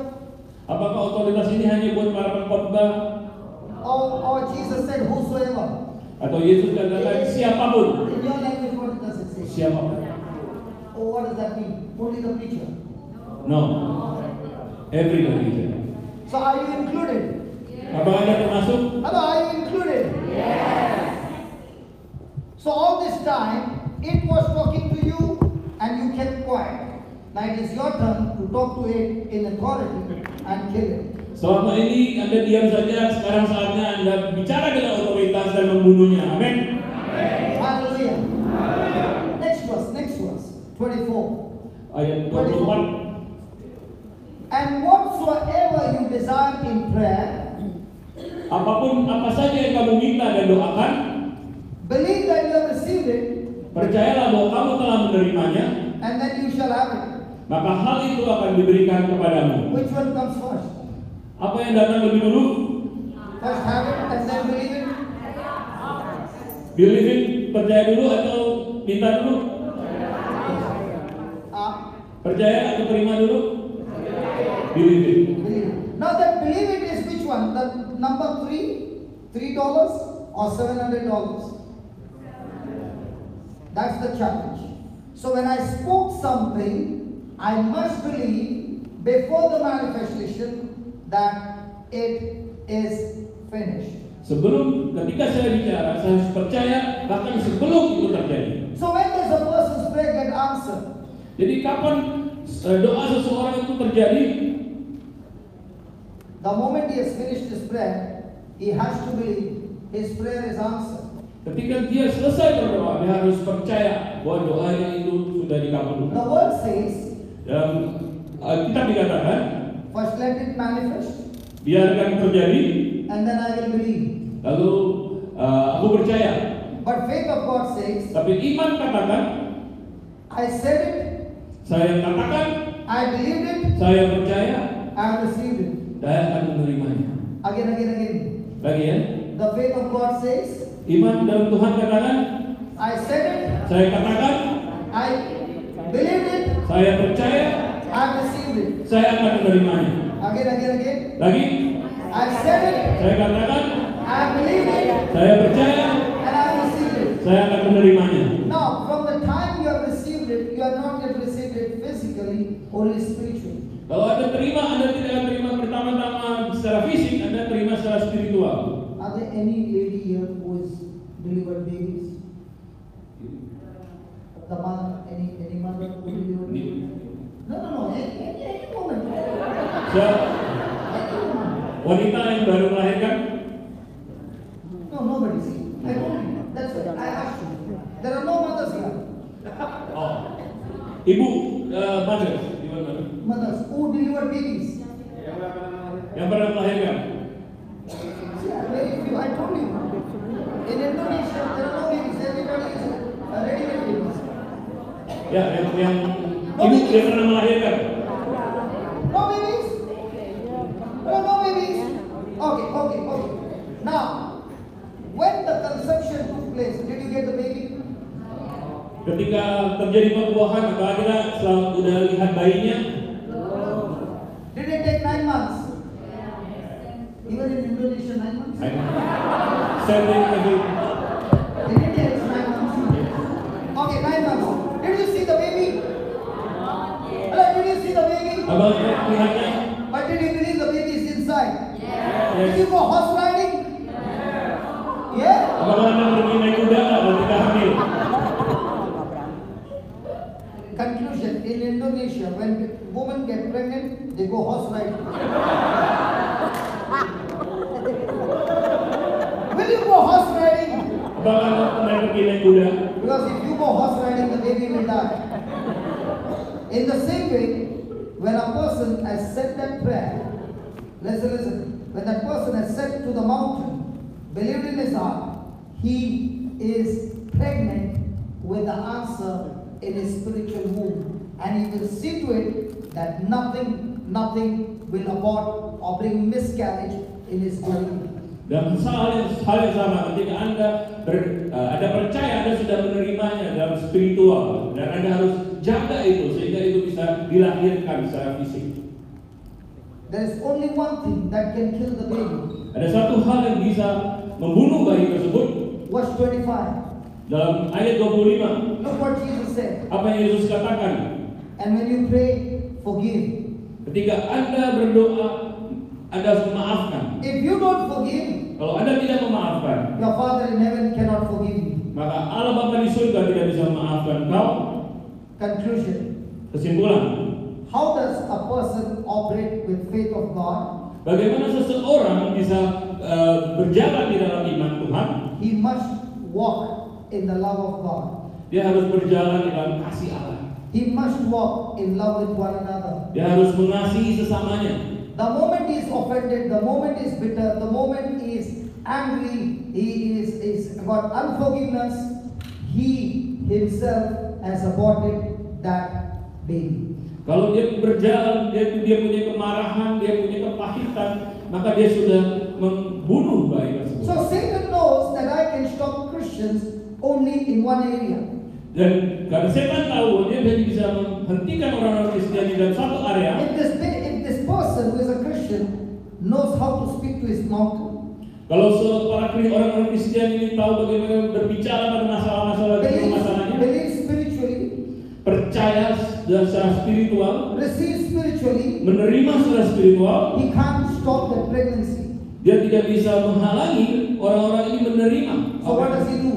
Apakah otoritas ini hanya buat para pengkhotbah? Or Jesus said, whosoever? Atau Yesus katakan siapapun? In your language, what does it say? Siapapun. Oh, what does that mean? Only the preacher? No. Everybody. So are you included? Apakah Anda termasuk? Hello, are you included? Yes. So all this time, it was talking to you and you kept quiet. Now it is your turn to talk to it in authority and kill it. Selama ini Anda diam saja, sekarang saatnya Anda bicara dengan otoritas dan membunuhnya. Amin. Hallelujah. Next verse, 24. Ayat 24. And whatsoever you desire in prayer, apa saja yang kamu minta dan doakan, believe that you have received it, percayalah bahwa kamu telah menerimanya, and then you shall have it. maka hal itu akan diberikan kepadamu. Which one comes first? Apa yang datang lebih dulu? First have it and then believe it. Believe it, percaya dulu atau minta dulu? Percaya atau terima dulu? Believe it. Now that believe it is which one? The number $3 or $700? That's the challenge. So when I spoke something, I must believe before the manifestation that it is finished. Sebelum ketika saya bicara, saya harus percaya bahkan sebelum itu terjadi. So when does a person's prayer get answered? Jadi kapan doa seseorang itu terjadi? The moment he has finished his prayer, he has to believe his prayer is answered. Ketika dia selesai berdoa, dia harus percaya bahwa doanya itu sudah dikabulkan. The word says, Dalam Alkitab dikatakan, first let it manifest, biarkan terjadi, and then I will believe. lalu aku percaya. But faith of God says, Tapi iman katakan, I said it, saya katakan, I believed it, saya percaya, I received it. saya akan menerimanya. Again. Lagi ya, The faith of God says, iman dalam Tuhan katakan, I said it, saya katakan, I believed it, saya percaya, I received it. saya akan menerimanya. Again. Lagi, I said it, saya katakan, I believed it, saya percaya, and I received it. saya akan menerimanya. Now, from the time you have received it, you have not yet received it physically, only spiritually. Kalau Anda terima, Anda tidak terima pertama-tama secara fisik, Anda terima secara spiritual. Are there any lady here who has delivered babies? The mother, any mother who delivered babies? No, any woman. Any woman. Wanita yang baru melahirkan? No, nobody. See, I told you. That's what I asked you. There are no mothers here. Oh, ibu, mother, Mothers who delivered Yang pernah melahirkan? Very few, I told you. In Indonesia, there are no babies. Everybody is ready with babies. Ya, yang ibu yang pernah melahirkan. No babies? No babies? Okay. Now, when the conception took place, did you get the baby? Ketika terjadi pembuahan, apa akhirnya setelah udah lihat bayinya? Did it take 9 months? Even in Indonesia, 9 months? Saya Did it take 9 months? Okay, 9 months. Did you see the baby? Hello, did you see the baby? Abang lihatnya? But did you believe the baby is inside? Yes. Did you go horse riding? Yeah? Apakah Anda pergi naik kuda nggak ketika hamil? Conclusion, in Indonesia, when women get pregnant, they go horse riding. Will you go horse riding? Apakah Anda pernah pergi naik kuda? Because if you go horse riding, the baby will die. In the same way, when a person has said that prayer, listen, when that person has said to the mountain, believed in his heart, he is pregnant with the answer in his spiritual womb, and he will see to it that nothing will abort or bring miscarriage in his journey. Dan hal yang sama ketika Anda percaya Anda sudah menerimanya dalam spiritual, dan Anda harus jaga itu sehingga itu bisa dilahirkan secara fisik. There is only one thing that can kill the baby. Ada satu hal yang bisa membunuh bayi tersebut. Verse 25. Dalam ayat 25. Look what Jesus said. Apa yang Yesus katakan? And when you pray, forgive. Ketika Anda berdoa, Anda harus memaafkan. If you don't forgive, kalau Anda tidak memaafkan, your Father in heaven cannot forgive you. Maka Allah Bapa di surga tidak bisa memaafkan kau. Conclusion. Kesimpulan. How does a person operate with faith of God? Bagaimana seseorang bisa berjalan di dalam iman Tuhan? He must walk in the love of God. Dia harus berjalan di dalam kasih Allah. He must walk in love with one another. Dia harus mengasihi sesamanya. The moment he is offended, the moment he is bitter, the moment he is angry, he is got unforgiveness, he himself has aborted that baby. Kalau dia berjalan, dia punya kemarahan, dia punya kepahitan, maka dia sudah membunuh bayi tersebut. So Satan knows that I can stop Christians only in one area. Dan karena setan tahu dia bisa menghentikan orang-orang Kristen di dalam satu area. If this person who is a Christian knows how to speak to his mountain, kalau orang-orang Kristen ini tahu bagaimana berbicara pada masalah-masalah masalahnya, believe spiritually, percaya secara spiritual, receive spiritually, menerima secara spiritual, he can't stop the pregnancy. Dia tidak bisa menghalangi orang-orang ini menerima. So what does he do?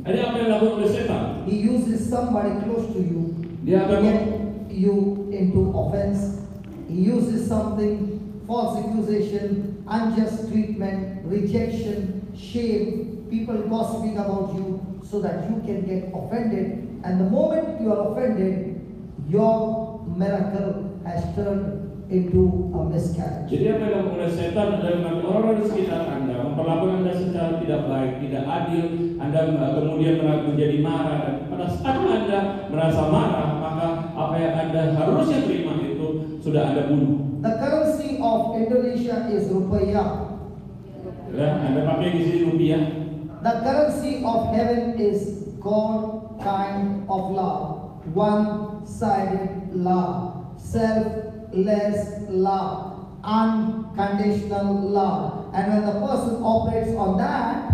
Jadi apa yang dilakukan oleh setan? He uses somebody close to you Dia to akan get you into offense. He uses something, false accusation, unjust treatment, rejection, shame, people gossiping about you so that you can get offended. And the moment you are offended, your miracle has turned into a miscarriage. Jadi apa yang dilakukan oleh setan adalah orang-orang di sekitar Anda memperlakukan Anda secara tidak baik, tidak adil. Anda kemudian menjadi marah, dan pada saat Anda merasa marah, maka apa yang Anda harusnya terima itu sudah Anda bunuh. The currency of Indonesia is rupiah. Ya, Anda pakai di sini rupiah. The currency of heaven is God kind of love, one-sided love, selfless love, unconditional love. And when the person operates on that,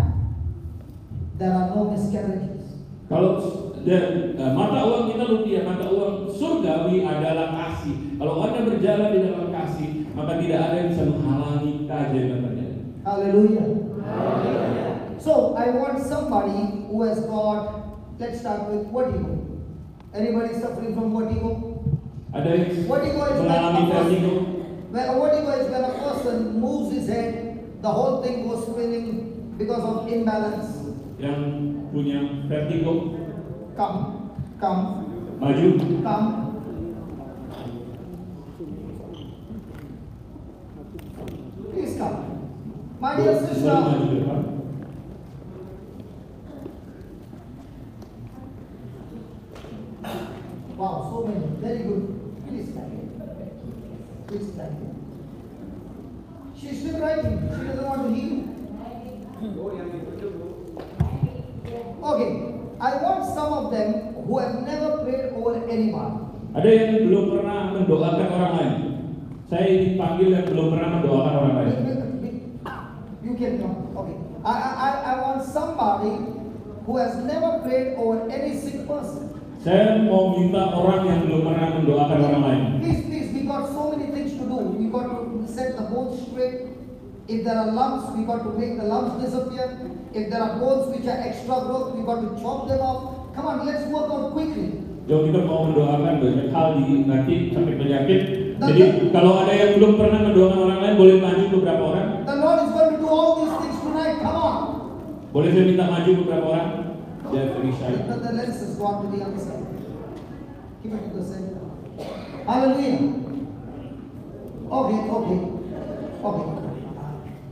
there are no miscarriages. Kalau mata uang kita rupiah, mata uang surgawi adalah kasih. Kalau Anda berjalan di dalam kasih, maka tidak ada yang bisa menghalangi keajaiban terjadi. Hallelujah. So I want somebody who has got, let's start with vertigo. Anybody suffering from vertigo? Ada yang Vertigo is mengalami vertigo. vertigo is when a person moves his head, the whole thing goes spinning because of imbalance. Yang punya vertigo, Come, maju. come. My dear sister. Wow, so many. Very good. Please stand here. Please stand here. She's still writing. She doesn't want to heal. Okay. I want some of them who have never prayed over anyone. Ada yang belum pernah mendoakan orang lain. Saya dipanggil yang belum pernah mendoakan orang lain. You can come. Okay. I want somebody who has never prayed over any sick person. Saya mau minta orang yang belum pernah mendoakan orang lain. Please, we got so many things to do. We got to set the bones straight. If there are lumps, we got to make the lumps disappear. If there are bones which are extra growth, we got to chop them off. Come on, let's work out quickly. Yo, kita mau mendoakan banyak hal di nanti sampai penyakit. Jadi kalau ada yang belum pernah mendoakan orang lain, boleh maju beberapa orang. The Lord is going to do all these things tonight. Come on. Boleh saya minta maju beberapa orang? Ya, beri saya. The lenses go on to the other side. Keep it to the center. Hallelujah. Okay.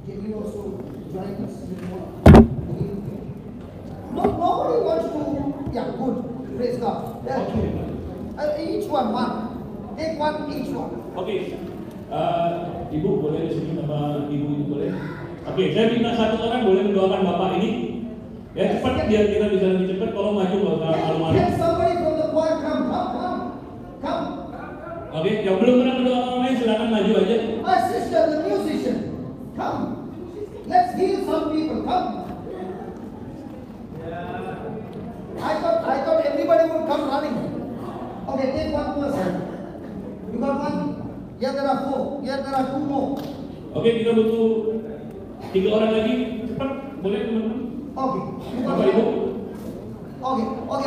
Can you also join us? No, nobody wants to. Yeah, good. Praise God. Okay. Each one. Take one each one. Oke. Ibu boleh di sini sama ibu itu boleh. Oke, saya minta satu orang boleh mendoakan bapak ini. Ya cepat biar kita bisa lebih cepat. Kalau maju kalau malu. Can somebody from the choir come? Oke, yang belum pernah mendoakan orang lain silakan maju aja. My sister, the musician, come. Let's heal some people. Come. I thought everybody would come running. Okay, take one person. You got one? Here there are 4. Here there are 2 more. Oke, kita butuh 3 orang lagi. Cepat, boleh teman-teman? Okay. You got Bapak Ibu? Okay.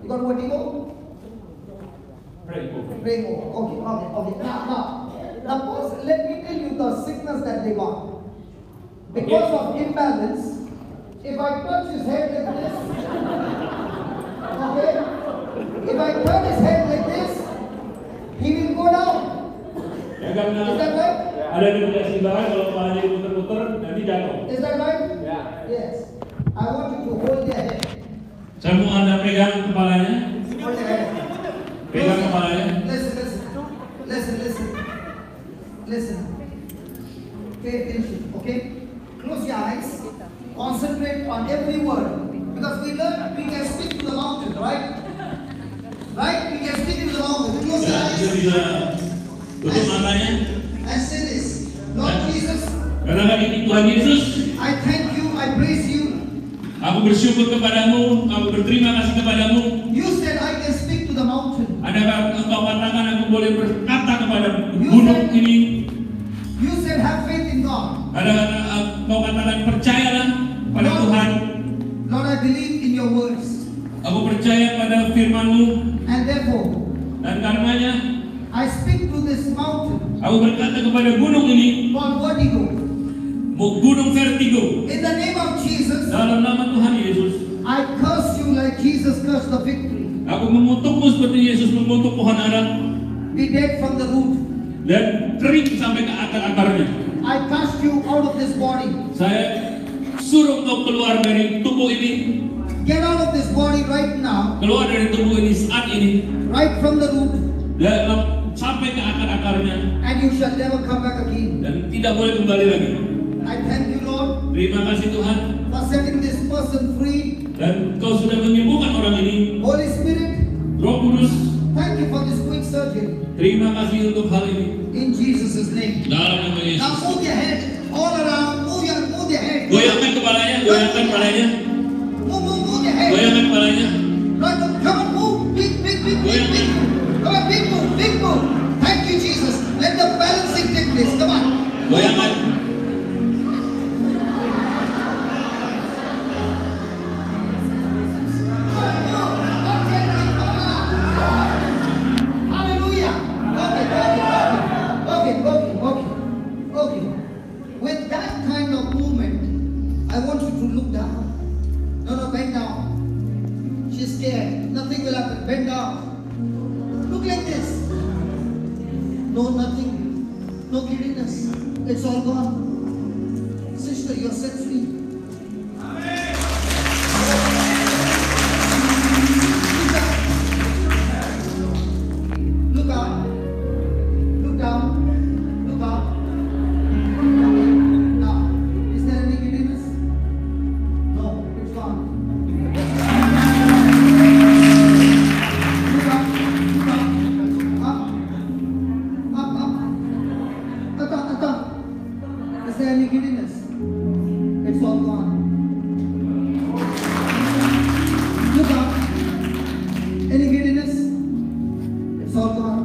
You got what, Ibu? Pray more. Okay. Now, first, let me tell you the sickness that they got. Because of imbalance, if I touch his head like this, okay? If I turn his head like this, he will go down. Ya, karena Is that right? ada keseimbangan kalau kepalanya diputer-puter nanti jatuh. Is that right? Yeah. Yes. I want you to hold their head. Saya mau Anda pegang kepalanya. Hold their head. Pegang kepalanya. Listen. Pay attention, okay? Close your eyes. Concentrate on every word. Because we learn we can speak to the mountain, right? Right? We can speak to the mountain. Close your eyes. Bisa tutup matanya. I say this. Lord Jesus, Katakan ini Tuhan Yesus. I thank you, I praise you. Aku bersyukur kepadamu, aku berterima kasih kepadamu. You said I can speak to the mountain. Adakah engkau katakan aku boleh berkata kepada gunung ini? You said have faith in God. Adakah engkau katakan percayalah pada Tuhan? Lord, I believe in your words. Aku percaya pada firman-Mu. And therefore, Dan karenanya I speak to this mountain aku berkata kepada gunung ini, called vertigo. gunung vertigo. In the name of Jesus, Dalam nama Tuhan Yesus, I curse you like Jesus cursed the fig tree. aku mengutukmu seperti Yesus mengutuk pohon ara. Be dead from the root. Dan kering sampai ke akar-akarnya. I cast you out of this body. Saya suruh engkau keluar dari tubuh ini. Get out of this body right now. Keluar dari tubuh ini saat ini. Right from the root. Dan sampai ke akar-akarnya. And you shall never come back again. Dan tidak boleh kembali lagi. I thank you, Lord, Terima kasih Tuhan. for setting this person free. Dan Kau sudah menyembuhkan orang ini. Holy Spirit, Roh Kudus, thank you for this quick surgery. terima kasih untuk hal ini. In Jesus' name. Dalam nama Yesus. Now move your head all around. Move your head. Goyangkan kepalanya, goyangkan kepalanya. Move your head. Goyangkan kepalanya. Right, come on, move. Big. Come on, big move. Thank you, Jesus. Let the balancing take place. Come on. Goyangkan. Hallelujah. Okay. With that kind of movement, I want you to look down. No, bend down. She's scared. Nothing will happen. Bend down. Look like this. No, nothing. No giddiness. It's all gone. sister, you are set free. Look up. Look down. Look up. Now, is there any giddiness? No, it's gone. Look up. Look up. Up. Is there any giddiness? It's all gone. Look up. Any giddiness? It's all gone.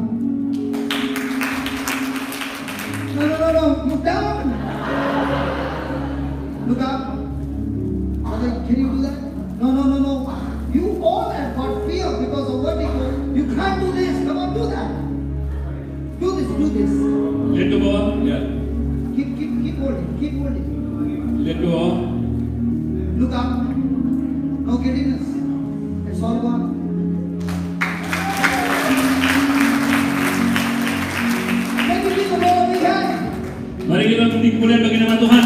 No. Look down. Look up. Brother, can you do that? No. You all have got fear because of vertigo. You can't do this. Come on, do that. Do this. Lihat ke bawah, ya. Keep holding. Lihat ke bawah. Look up. No giddiness. It's all gone. Can you give the Lord a big hand? Mari kita beri kemuliaan bagi nama Tuhan.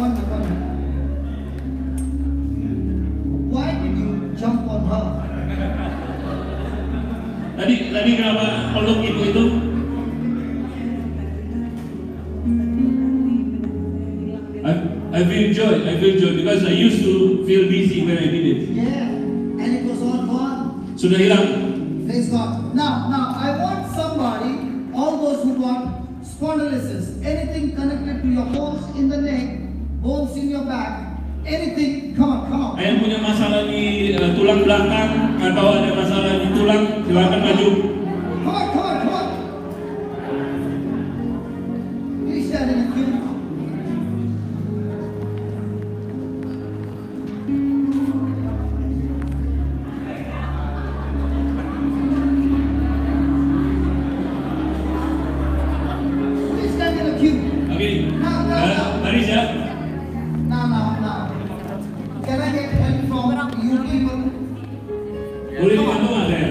One. Why did you jump on her? Tadi kenapa peluk ibu itu? I feel joy because I used to feel dizzy when I did it. Yeah, and it was all gone. Sudah hilang. Praise God. Now, I want somebody, all those who got spondylosis, anything connected to your bones in the neck, bones in your back, anything, come on. Yang punya masalah di tulang belakang atau ada masalah di tulang, silakan maju. Come on. Please stand in a queue. Please stand in a queue. Oke. Now. Mari ya. Now. Can I get help from you people? Boleh dibantu nggak saya?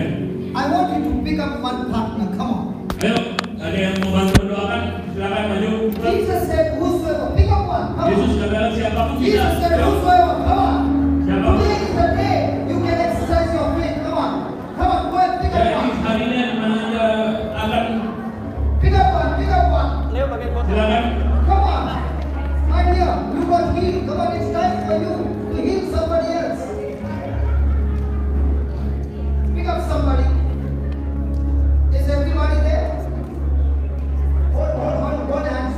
I want you to pick up one partner. Come on. Ayo, ada yang mau bantu mendoakan? Silakan maju. Jesus said, whosoever. Pick up one. Come on. Yesus katakan siapapun kita. Jesus said, whosoever. Come on. Siapapun. Today is the day you can exercise your faith. Come on. Go and pick up Jadi one. hari ini dimana Anda akan Pick up one. silakan. Come on. My dear, you got healed. Come on, it's time for you to heal somebody else. Pick up somebody. Is everybody there? Hold hands.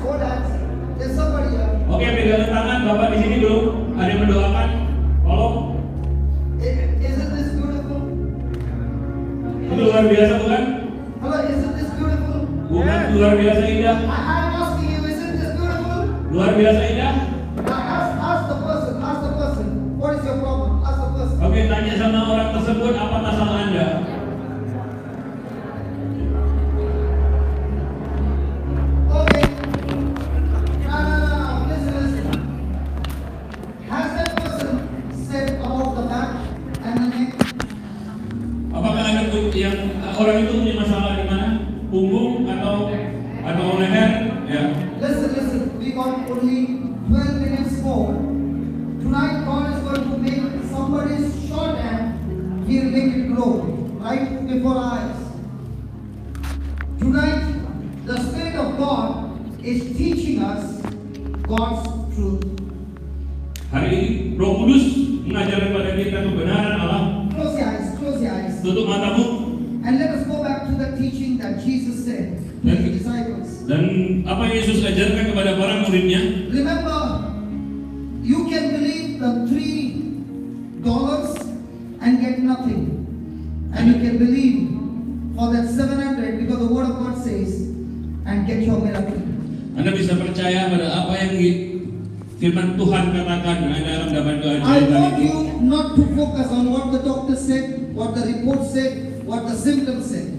There's somebody here. Oke, pegangan tangan Bapak di sini belum ada yang mendoakan. Tolong. Isn't this beautiful? Itu luar biasa bukan? Hello, isn't this beautiful? Bukan luar biasa indah. I'm asking you, isn't this beautiful? Luar biasa indah. Ask the person. What is your problem? Ask the person. Oke, tanya sama orang tersebut apa masalah Anda. Okay. No. Listen. Has that person said about the back and the neck? Apakah ada yang orang itu punya masalah di mana? Punggung atau leher? Ya. Listen. We got only 12 minutes more. Tonight God is going to make somebody's short hand, He'll make it grow right before our eyes. Tonight, the Spirit of God is teaching us God's truth. Hari ini Roh Kudus mengajarkan kepada kita kebenaran Allah. Close your eyes. Tutup matamu. And let us go back to the teaching that Jesus said to His disciples. Dan apa yang Yesus ajarkan kepada para muridnya? Remember, you can believe the $3 and get nothing. And you can believe for that 700 because the Word of God says and get your miracle. Anda bisa percaya pada apa yang firman Tuhan katakan dalam dapat I keajaiban want itu. you not to focus on what the doctor said, what the report said, what the symptoms said.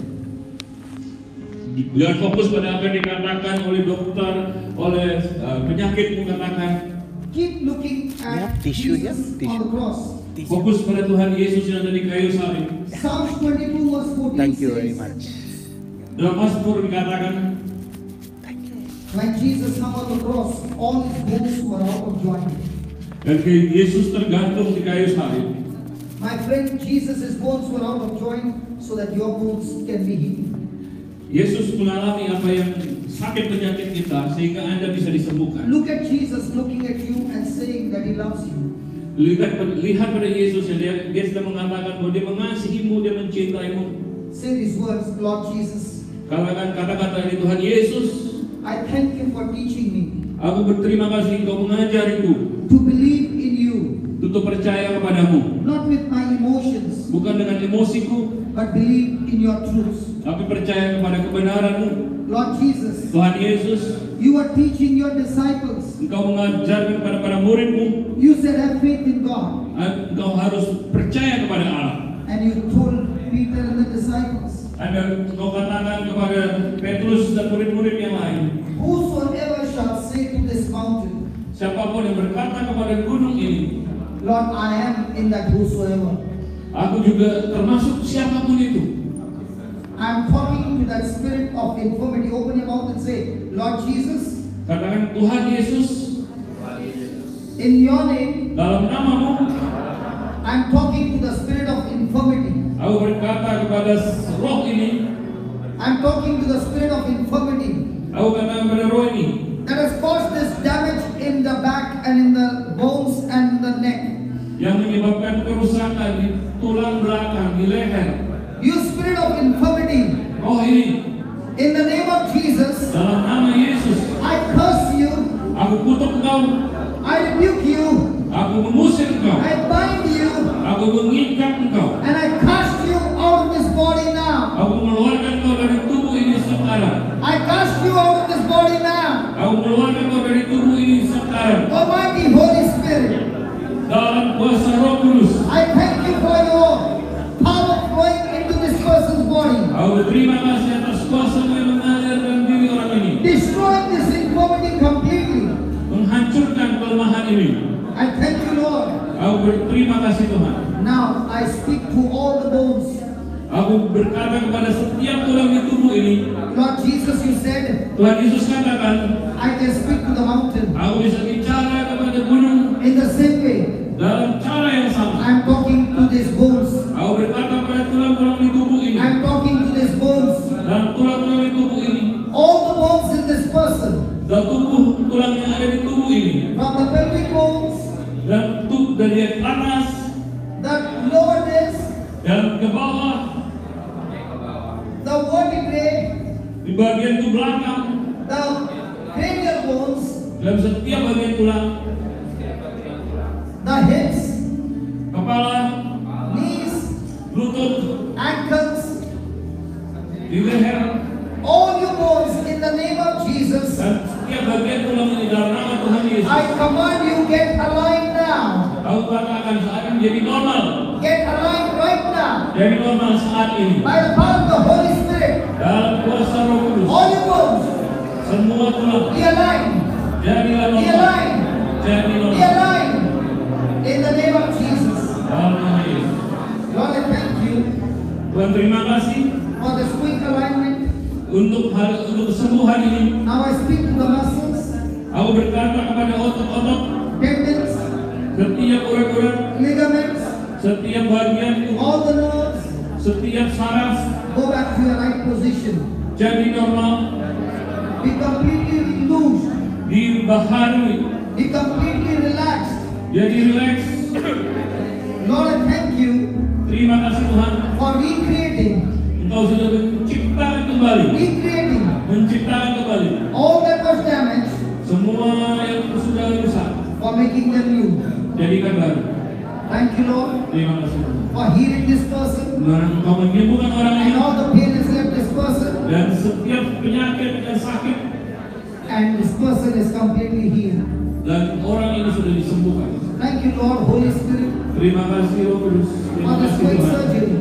Jangan fokus pada apa yang dikatakan oleh dokter, oleh penyakit mengatakan. Keep looking at Jesus on the cross. Fokus pada Tuhan Yesus yang ada di kayu salib. Psalms 22 verse 14 Thank you very says, much. Dalam Mazmur dikatakan, When Jesus hung on the cross, all his bones were out of joint. Dan Yesus tergantung di kayu salib. My friend, Jesus' bones were out of joint so that your bones can be healed. Yesus mengalami apa yang sakit penyakit kita sehingga Anda bisa disembuhkan. Look at Jesus looking at you and saying that he loves you. Lihat pada Yesus yang dia sedang mengatakan bahwa dia mengasihimu, dia mencintaimu. Say these words, Lord Jesus. Katakan kata-kata ini, Tuhan Yesus, I thank you for teaching me aku berterima kasih Engkau mengajariku to believe in you, untuk percaya kepadamu, not with my emotions, bukan dengan emosiku, but believe in your truths. tapi percaya kepada kebenaran-Mu. Lord Jesus, Tuhan Yesus, you are teaching your disciples. Engkau mengajarkan kepada para murid-Mu, You said have faith in God, Engkau harus percaya kepada Allah. and you told Peter and the disciples, Engkau katakan kepada Petrus dan murid-murid yang lain, whosoever shall say to this mountain, siapapun yang berkata kepada gunung ini, Lord, I am in that whosoever. aku juga termasuk siapapun itu. I'm talking to that spirit of infirmity. Open your mouth and say, Lord Jesus, Katakan, Tuhan Yesus, in your name, dalam nama-Mu, I'm talking to the spirit of infirmity. aku berkata kepada roh ini, I'm talking to the spirit of infirmity aku katakan kepada roh ini, that has caused this damage in the back and in the bones and the neck. yang menyebabkan kerusakan di tulang belakang, di leher. You spirit of infirmity, Roh ini, in the name of Jesus, dalam nama Yesus, I curse you, aku kutuk engkau, I rebuke you, aku mengusir engkau, I bind you, aku mengikat engkau, and I cast you out of this body now. aku mengeluarkan engkau dari tubuh ini sekarang. I cast you out of this body now. Aku mengeluarkan engkau dari tubuh ini sekarang. Almighty Holy Spirit, Dalam kuasa Roh Kudus, I thank you for your power flowing into this person's body. aku berterima kasih atas kuasa-Mu yang mengalir dalam diri orang ini, Destroy this infirmity completely. menghancurkan kelemahan ini. I thank you, Lord. Aku berterima kasih Tuhan. Now I speak to all the bones. Aku berkata kepada setiap tulang di tubuh ini, Lord Jesus, you said, Tuhan Yesus katakan, I can speak to the mountain. aku bisa bicara kepada gunung In the same way, dalam cara yang sama. I'm talking to these bones. Aku berkata kepada tulang-tulang di tubuh ini, I'm talking to these bones. dalam tulang-tulang di tubuh ini, All the bones in this person, dalam tulang yang ada di tubuh ini, from the pelvic bones, dan dari yang atas the lower disc, dan ke bawah, the vertebrae, di bagian tubuh belakang, the cranial bones, dalam setiap bagian tulang, the hips, kepala, knees, lutut, ankles, di leher, all your bones in the name of Jesus. dan setiap bagian tulang ini dalam nama Tuhan Yesus. I command you, get aligned now. Aku katakan saat ini menjadi normal, Get aligned right now. jadi normal saat ini. By the power of the Holy Spirit, Dalam kuasa Roh Kudus, all your bones, semua tulang be aligned. jadilah Be normal, aligned. jadi Be normal. aligned. In the name of Jesus. Dalam nama Yesus. Lord, I thank you Tuhan terima kasih for this quick alignment. untuk kesembuhan ini. Now I speak to the muscles, Aku berkata kepada otot-otot, tendons, setiap urat-urat, ligaments, setiap bagian tubuh, all the nerves, setiap saraf go back to your right position. jadi normal, Be completely loose. dibaharui, Be completely relaxed. jadi rileks. Lord, I thank you Terima kasih Tuhan, for recreating, Engkau sudah menciptakan kembali, menciptakan kembali all that was damaged, semua yang sudah rusak, for making them new. jadikan baru. Thank you, Lord, Terima kasih for healing this person, Tuhan, Engkau menyembuhkan orang and ini all the pain has left this person, dan setiap penyakit dan sakit, and this person is completely healed. dan orang ini sudah disembuhkan. Thank you, Lord, Holy Spirit, Terima kasih Roh Kudus, terima for this kasih quick Tuhan surgery,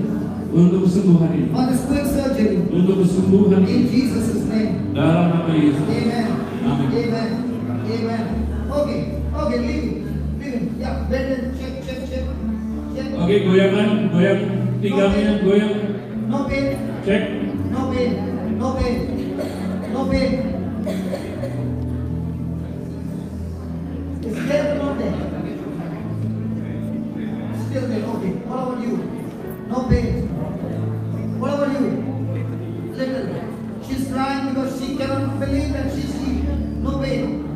untuk kesembuhan ini, for this quick surgery, untuk kesembuhan in ini Jesus' name. dalam nama Yesus. Amen. Amen. Amen. Amen. Okay, leave it. Yeah, bend and check. Oke, goyang pinggangnya, goyang, No pain. cek. No pain. No pain. No pain. Is there or not there? Still there, okay. What about you? No pain. What about you? Little. She's crying because she cannot believe that she's healed. No pain.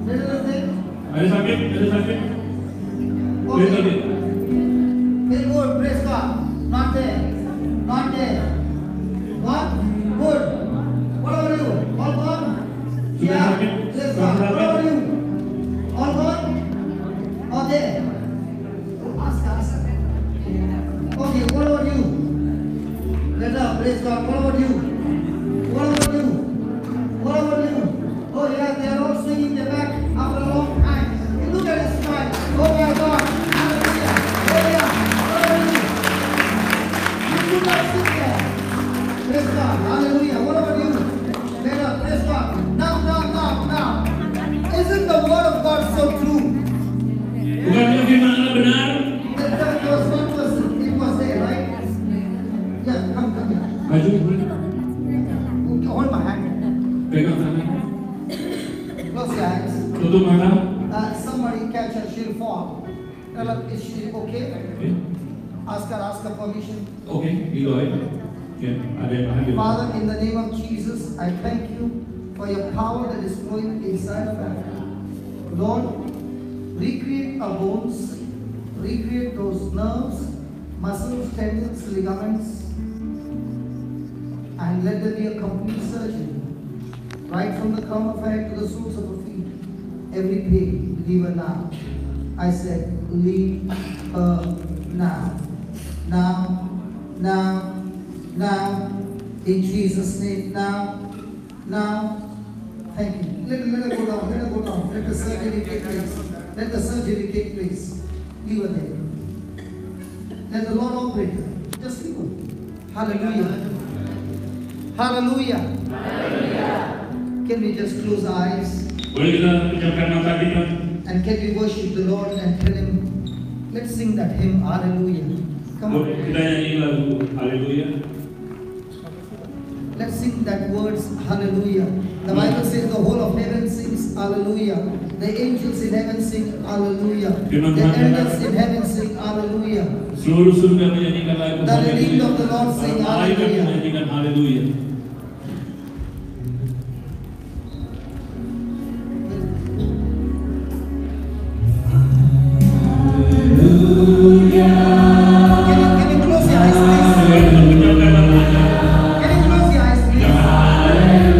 Little thing. Ada sakit? Ada sakit? Okay. Little bit. Very good. Praise God. Not there. Not there. What? Good. What about you? All gone? Sudah Yeah. sakit? Praise Sudah God. What sakit? about you? All gone? Or there? Ask. Okay, what about you? Let up. Praise God. What about you? What about you? What about you? Oh yeah, they are all swinging their back after a long time. Look at his smile. Oh my God. Hallelujah. Oh yeah. What about you? You could not sit there. Praise God. Hallelujah. What about you? Let up. Praise God. Now. Isn't the word of God so true? Bukankah firman Allah benar? There was one person. It was there, right? Yeah, come here. Maju, boleh? Hold my hand. Pegang tangan. Close your eyes. Tutup mata. Somebody catch her, she'll fall. Tell her, is she okay? Okay. Ask her permission. Oke, gitu aja. Oke, ada yang lain. Father, in the name of Jesus, I thank you for your power that is flowing inside of her. Lord, recreate our bones, recreate those nerves, muscles, tendons, ligaments, and let there be a complete surgery. Right from the crown of her head to the soles of her feet. Every pain, leave her now. I said, leave her now. Now, in Jesus' name, now. Thank you. Let her go down, Let the surgery take place. Leave her there. Let the Lord operate her. Just leave her. Hallelujah. Can we just close our eyes? Boleh kita pejamkan mata kita? And can we worship the Lord and tell Him, let's sing that hymn, Hallelujah. Come on. Kita nyanyi lagu Haleluya. Let's sing that words, Hallelujah. The Bible says the whole of heaven sings Hallelujah. The angels in heaven sing Hallelujah. The elders in heaven sing Hallelujah. Seluruh surga menyanyikan lagu The redeemed of the Lord sing Malaikat Hallelujah. menyanyikan Haleluya. Can you close your eyes, please? Pejamkan matanya. Can you close your eyes, please?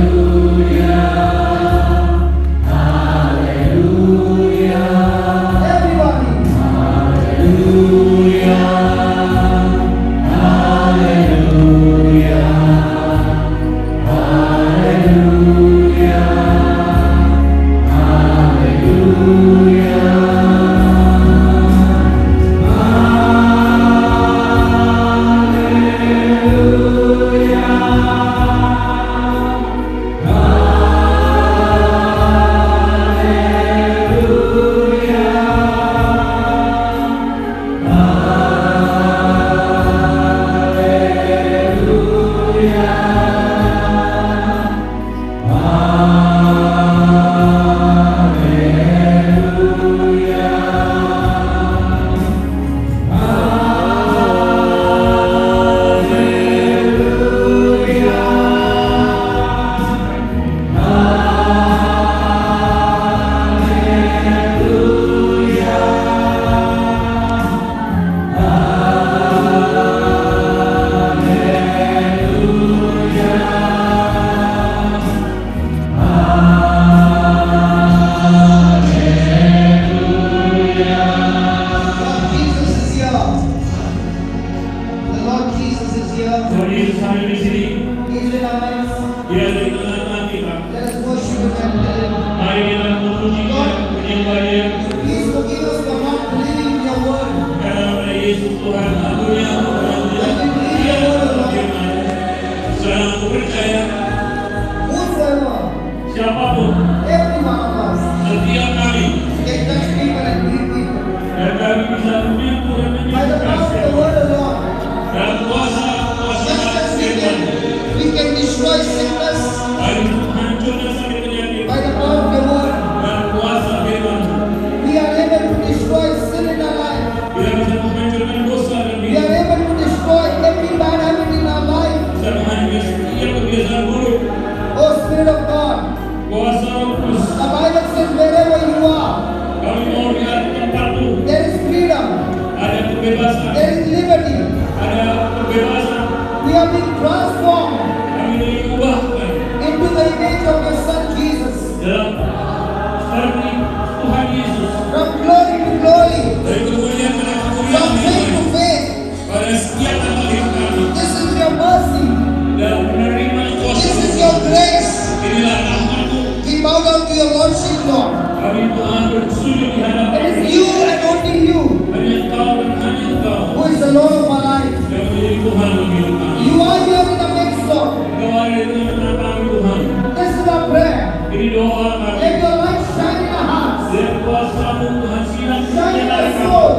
Everybody. transformed Kami diubahkan into the image of your Son Jesus. dalam seperti Tuhan Yesus. From glory to glory. Dari kemuliaan pada From kemuliaan faith to faith. pada setiap langkah hidup kami. This is your mercy. Dan menerima kuasa This is your grace. inilah rahmat-Mu. We bow down to your Lordship, Lord. Kami Tuhan bersujud di hadapan It is you and only you hanya Engkau dan hanya Engkau who is the Lord of our life. yang menjadi Tuhan bagi hidup kami. You are here in the midst, Lord. Engkau ada di tengah-tengah kami Tuhan. This is our prayer. Ini doa kami. Let your light shine in our hearts. Biar kuasa-Mu Tuhan sinar Shine in menyinari our kami. soul.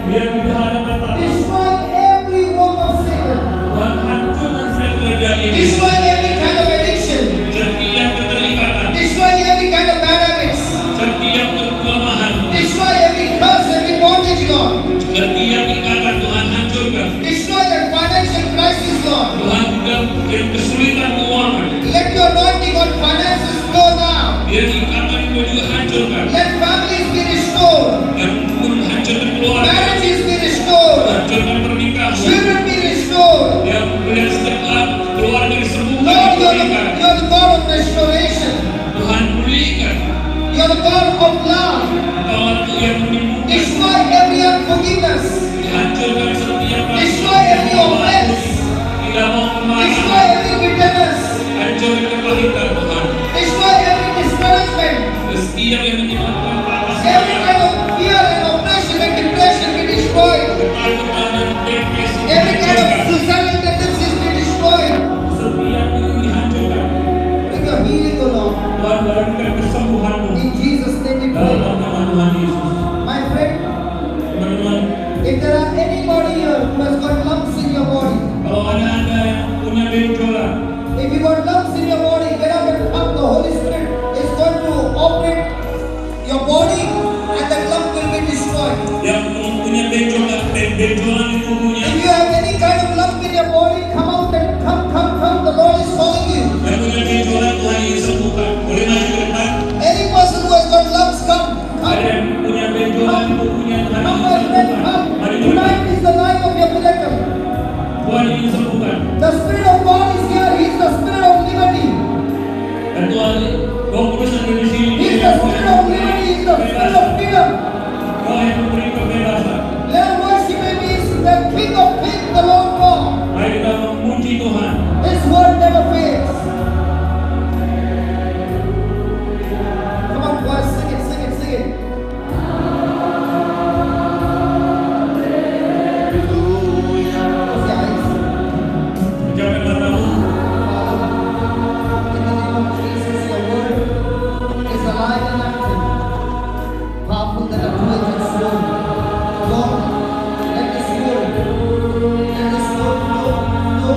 Biar di hadapan kami Destroy every work of Satan. Tuhan hancurkan setiap kerjaan ini. Destroy every kind of addiction. Setiap keterikatan, Destroy every kind of bad habits. setiap kelemahan, Destroy every curse, every bondage, Lord. setiap ikatan Tuhan hancurkan. Destroy that financial crisis, Lord. Tuhan dalam kesulitan keuangan. Let your anointing on finances flow now. Biar ikatan itu juga hancurkan. Let families be restored. Dan menghancurkan keluarga. Marriages be restored. Hancurkan pernikahan. Children be restored. Yang melihat setiap keluarga disembuhkan Lord, di pernikahan. you're the God of restoration. Tuhan pulihkan. You're the God of love. Engkau yang menimbulkan. Destroy every unforgiveness. Hancurkan setiap Destroy every offense. tidak mau Destroy kemana. every bitterness. Hancurkan kepahitan Tuhan. Destroy every discouragement. Setiap yang menyebabkan patah Every kind of fear and oppression and depression be destroyed. ketakutan dan depresi Every kind of dihancurkan. suicidal tendencies be destroyed. Setiap itu dihancurkan. Bring your healing, O Lord. Tuhan berikan kesembuhan-Mu In Jesus' name we dalam pray. nama Tuhan Yesus. My friend, Teman-teman, if there are anybody here who has got lumps in your body, kalau ada Anda yang punya benjolan, if you got lumps in your body, get up and come. The Holy Spirit is going to operate your body and that lump will be destroyed. yang punya benjolan di tubuhnya, If you have any kind of lump in your body, come out and come. The Lord is calling you. yang punya benjolan Tuhan ingin sembuhkan. Boleh maju ke depan. Any person who has got lumps, come. Ada yang punya benjolan di tubuhnya Tuhan Come, ingin my friend, sembuhkan. come. Mari Tonight kita. is the night of your miracle. Tuhan ingin sembuhkan. The Spirit of God is here. He is the Spirit of liberty. Dan Tuhan, Roh Kudus ada di sini. He is the Spirit of liberty. He is the Spirit of freedom. Roh yang memberi kebebasan. Let us worship Him. He is the King of Kings, the Lord God. Mari kita memuji Tuhan. His word never fails. Come on, boys, sing it. Close your eyes. Ucapkan matamu. In the name of Jesus, your word is alive and active, powerful than a two-edged sword. Lord, let this word flow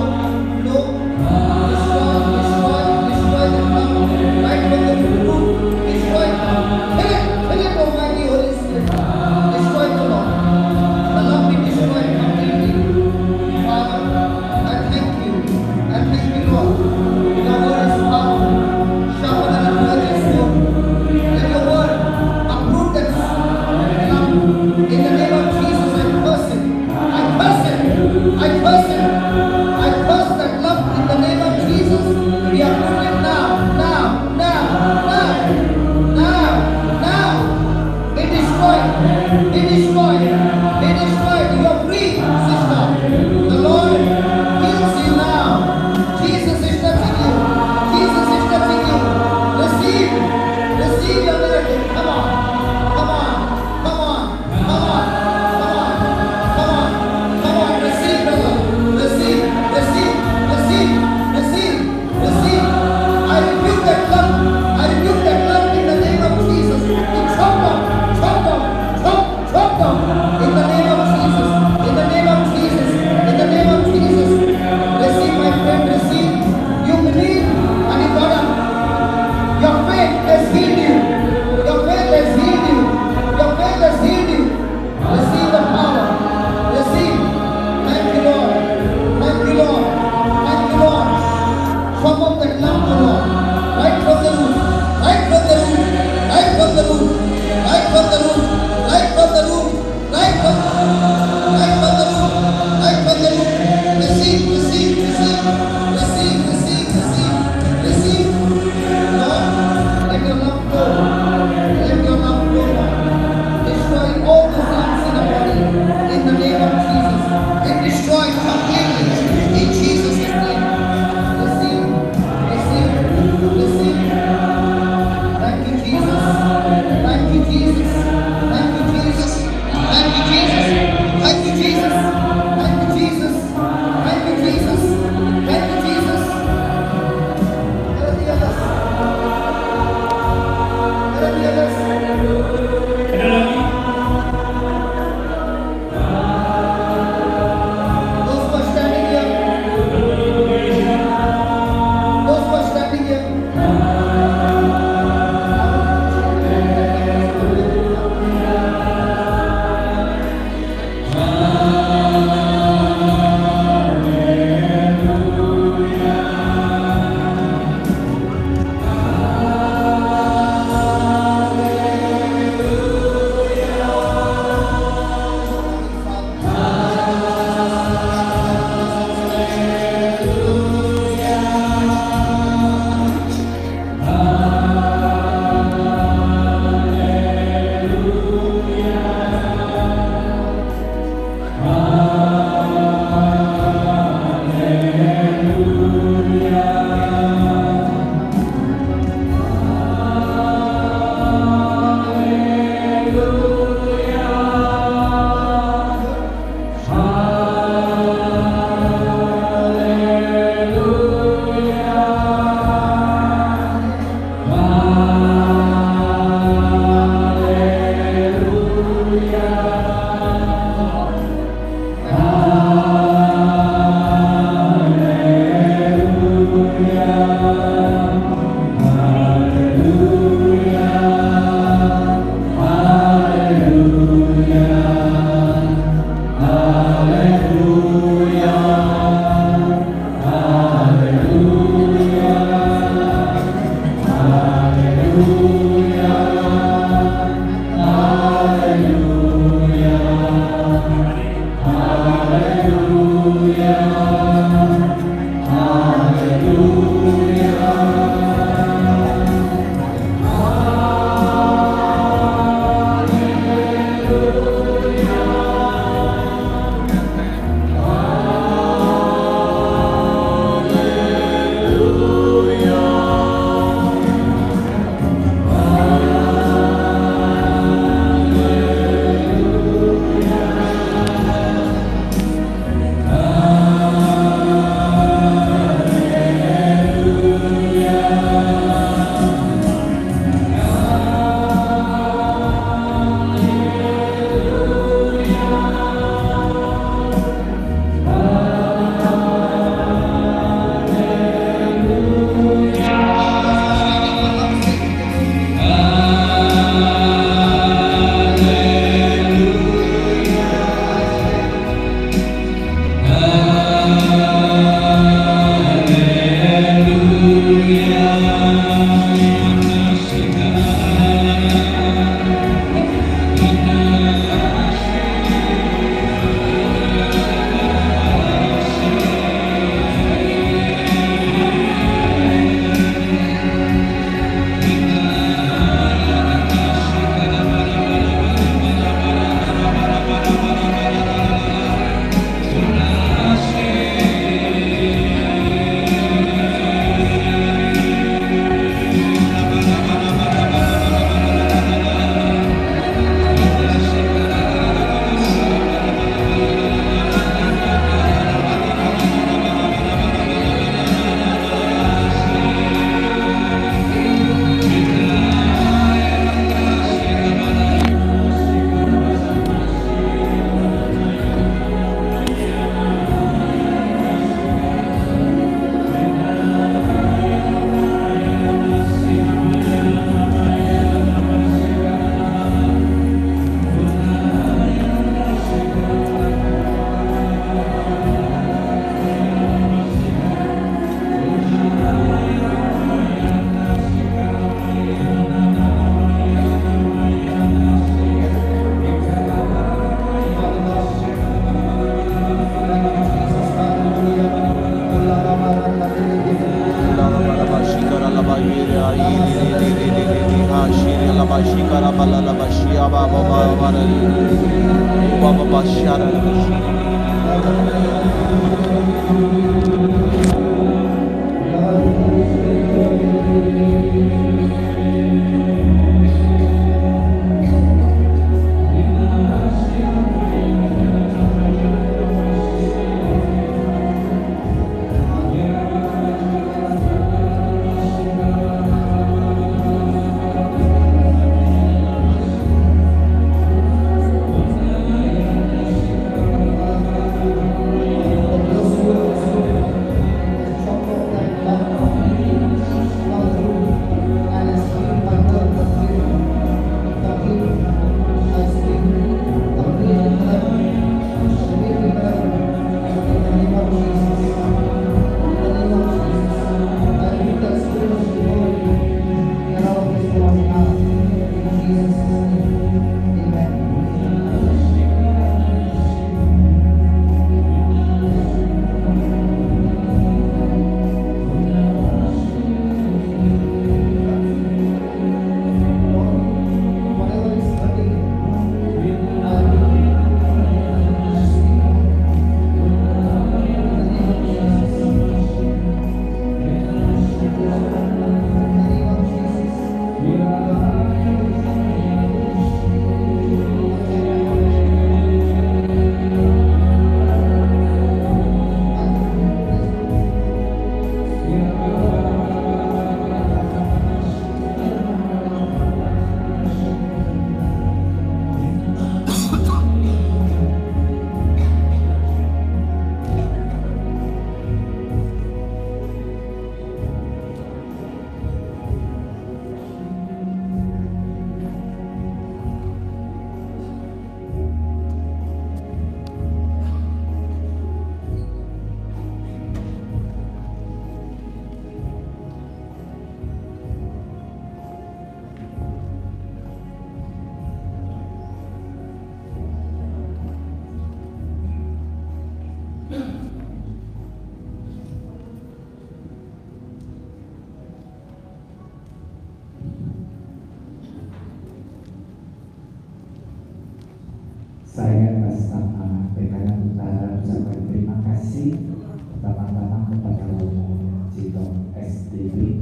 Saya atas nama PKN Utara ucapkan terima kasih pertama-tama kepada Romo Cito SDB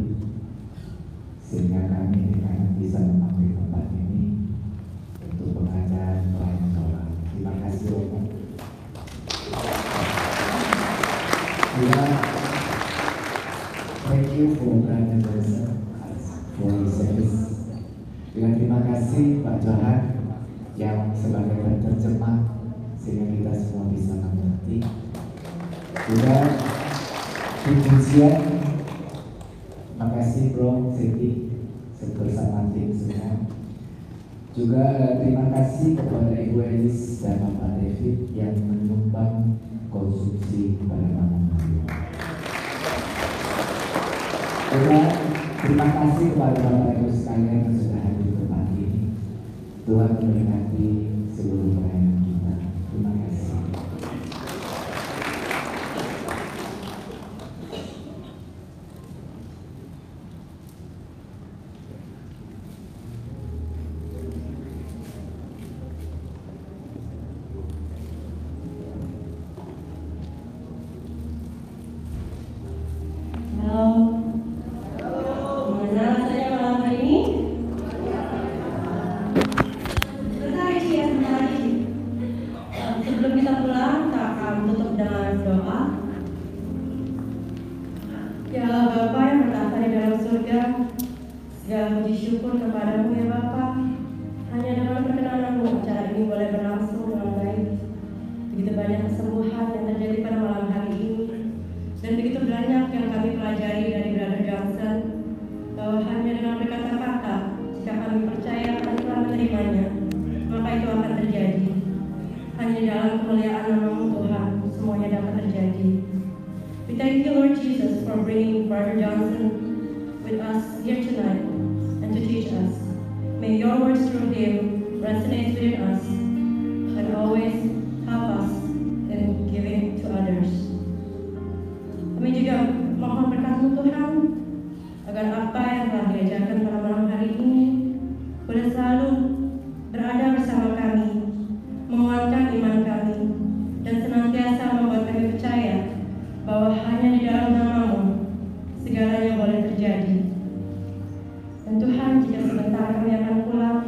sehingga kami PKN bisa mengambil tempat ini untuk pengajaran pelayanan doa. Terima kasih Romo. Ya, thank you for Brother Wilson for his service. Dengan terima kasih Pak Johan yang sebagai penerjemah sehingga kita semua bisa mengerti. Juga pujian, terima kasih Bro Siti bersama tim semua. Juga terima kasih kepada Ibu Elis dan Bapak David yang menyumbang konsumsi kepada Mama Maria. Juga terima kasih kepada Bapak Ibu sekalian yang sudah hadir di tempat ini. Tuhan memberkati seluruh pelayanan kita. Terima kasih. Agar apa diajarkan pada malam hari ini boleh selalu berada bersama kami, menguatkan iman kami, dan senantiasa membuat kami percaya bahwa hanya di dalam nama-Mu segalanya boleh terjadi. Dan Tuhan, jika sebentar kami akan pulang,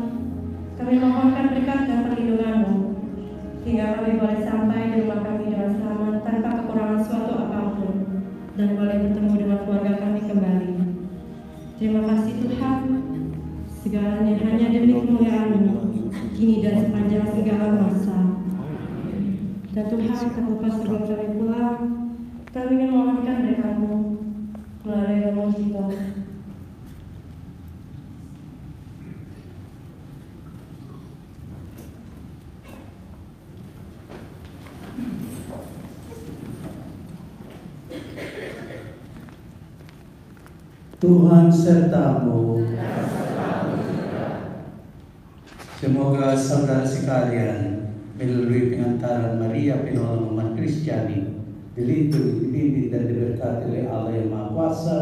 kami mohonkan berkat dan perlindungan-Mu hingga kami boleh sampai di rumah kami dengan selamat tanpa kekurangan suatu apapun dan boleh bertemu dengan keluarga kami kembali. Terima kasih Tuhan, segalanya hanya demi kemuliaan-Mu kini dan sepanjang segala masa. Dan Tuhan, terlepas sebelum kami pulang, kami ingin memohonkan berkat-Mu melalui romo kita. Tuhan sertamu. Semoga saudara sekalian melalui pengantaran Maria penolong umat Kristiani dilindungi, dibimbing dan diberkati oleh Allah yang Maha Kuasa,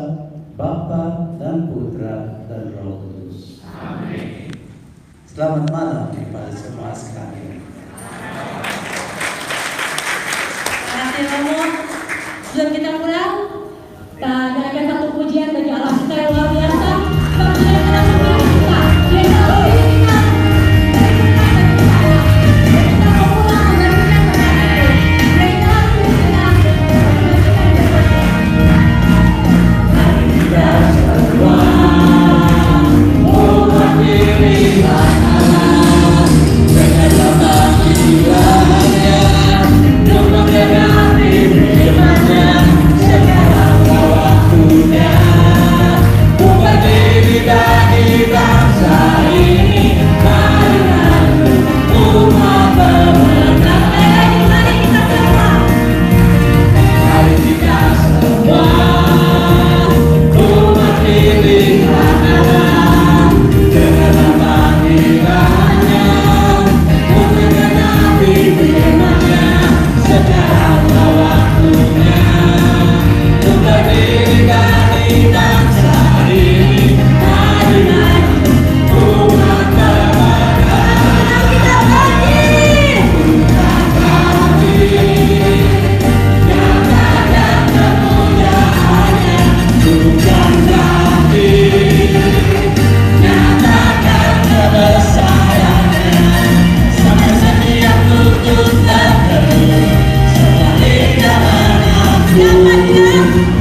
Bapa dan Putra dan Roh Kudus. Amin. Selamat malam kepada semua sekalian. Terima kasih Romo. Sebelum kita pulang, kita nyanyikan satu pujian bagi Allah kita yang luar biasa. Pujian kita kembali kita.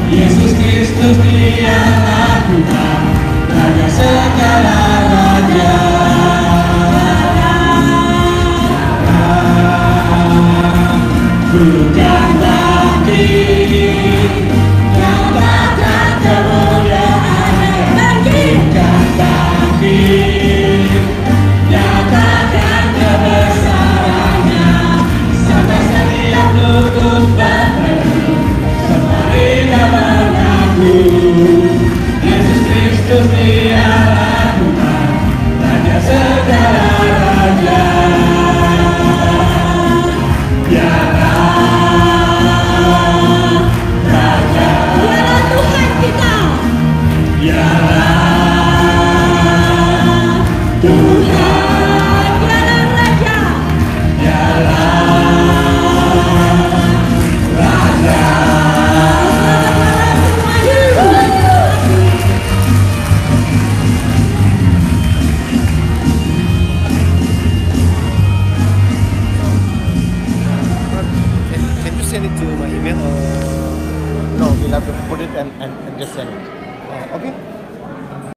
Yesus Kristus dia.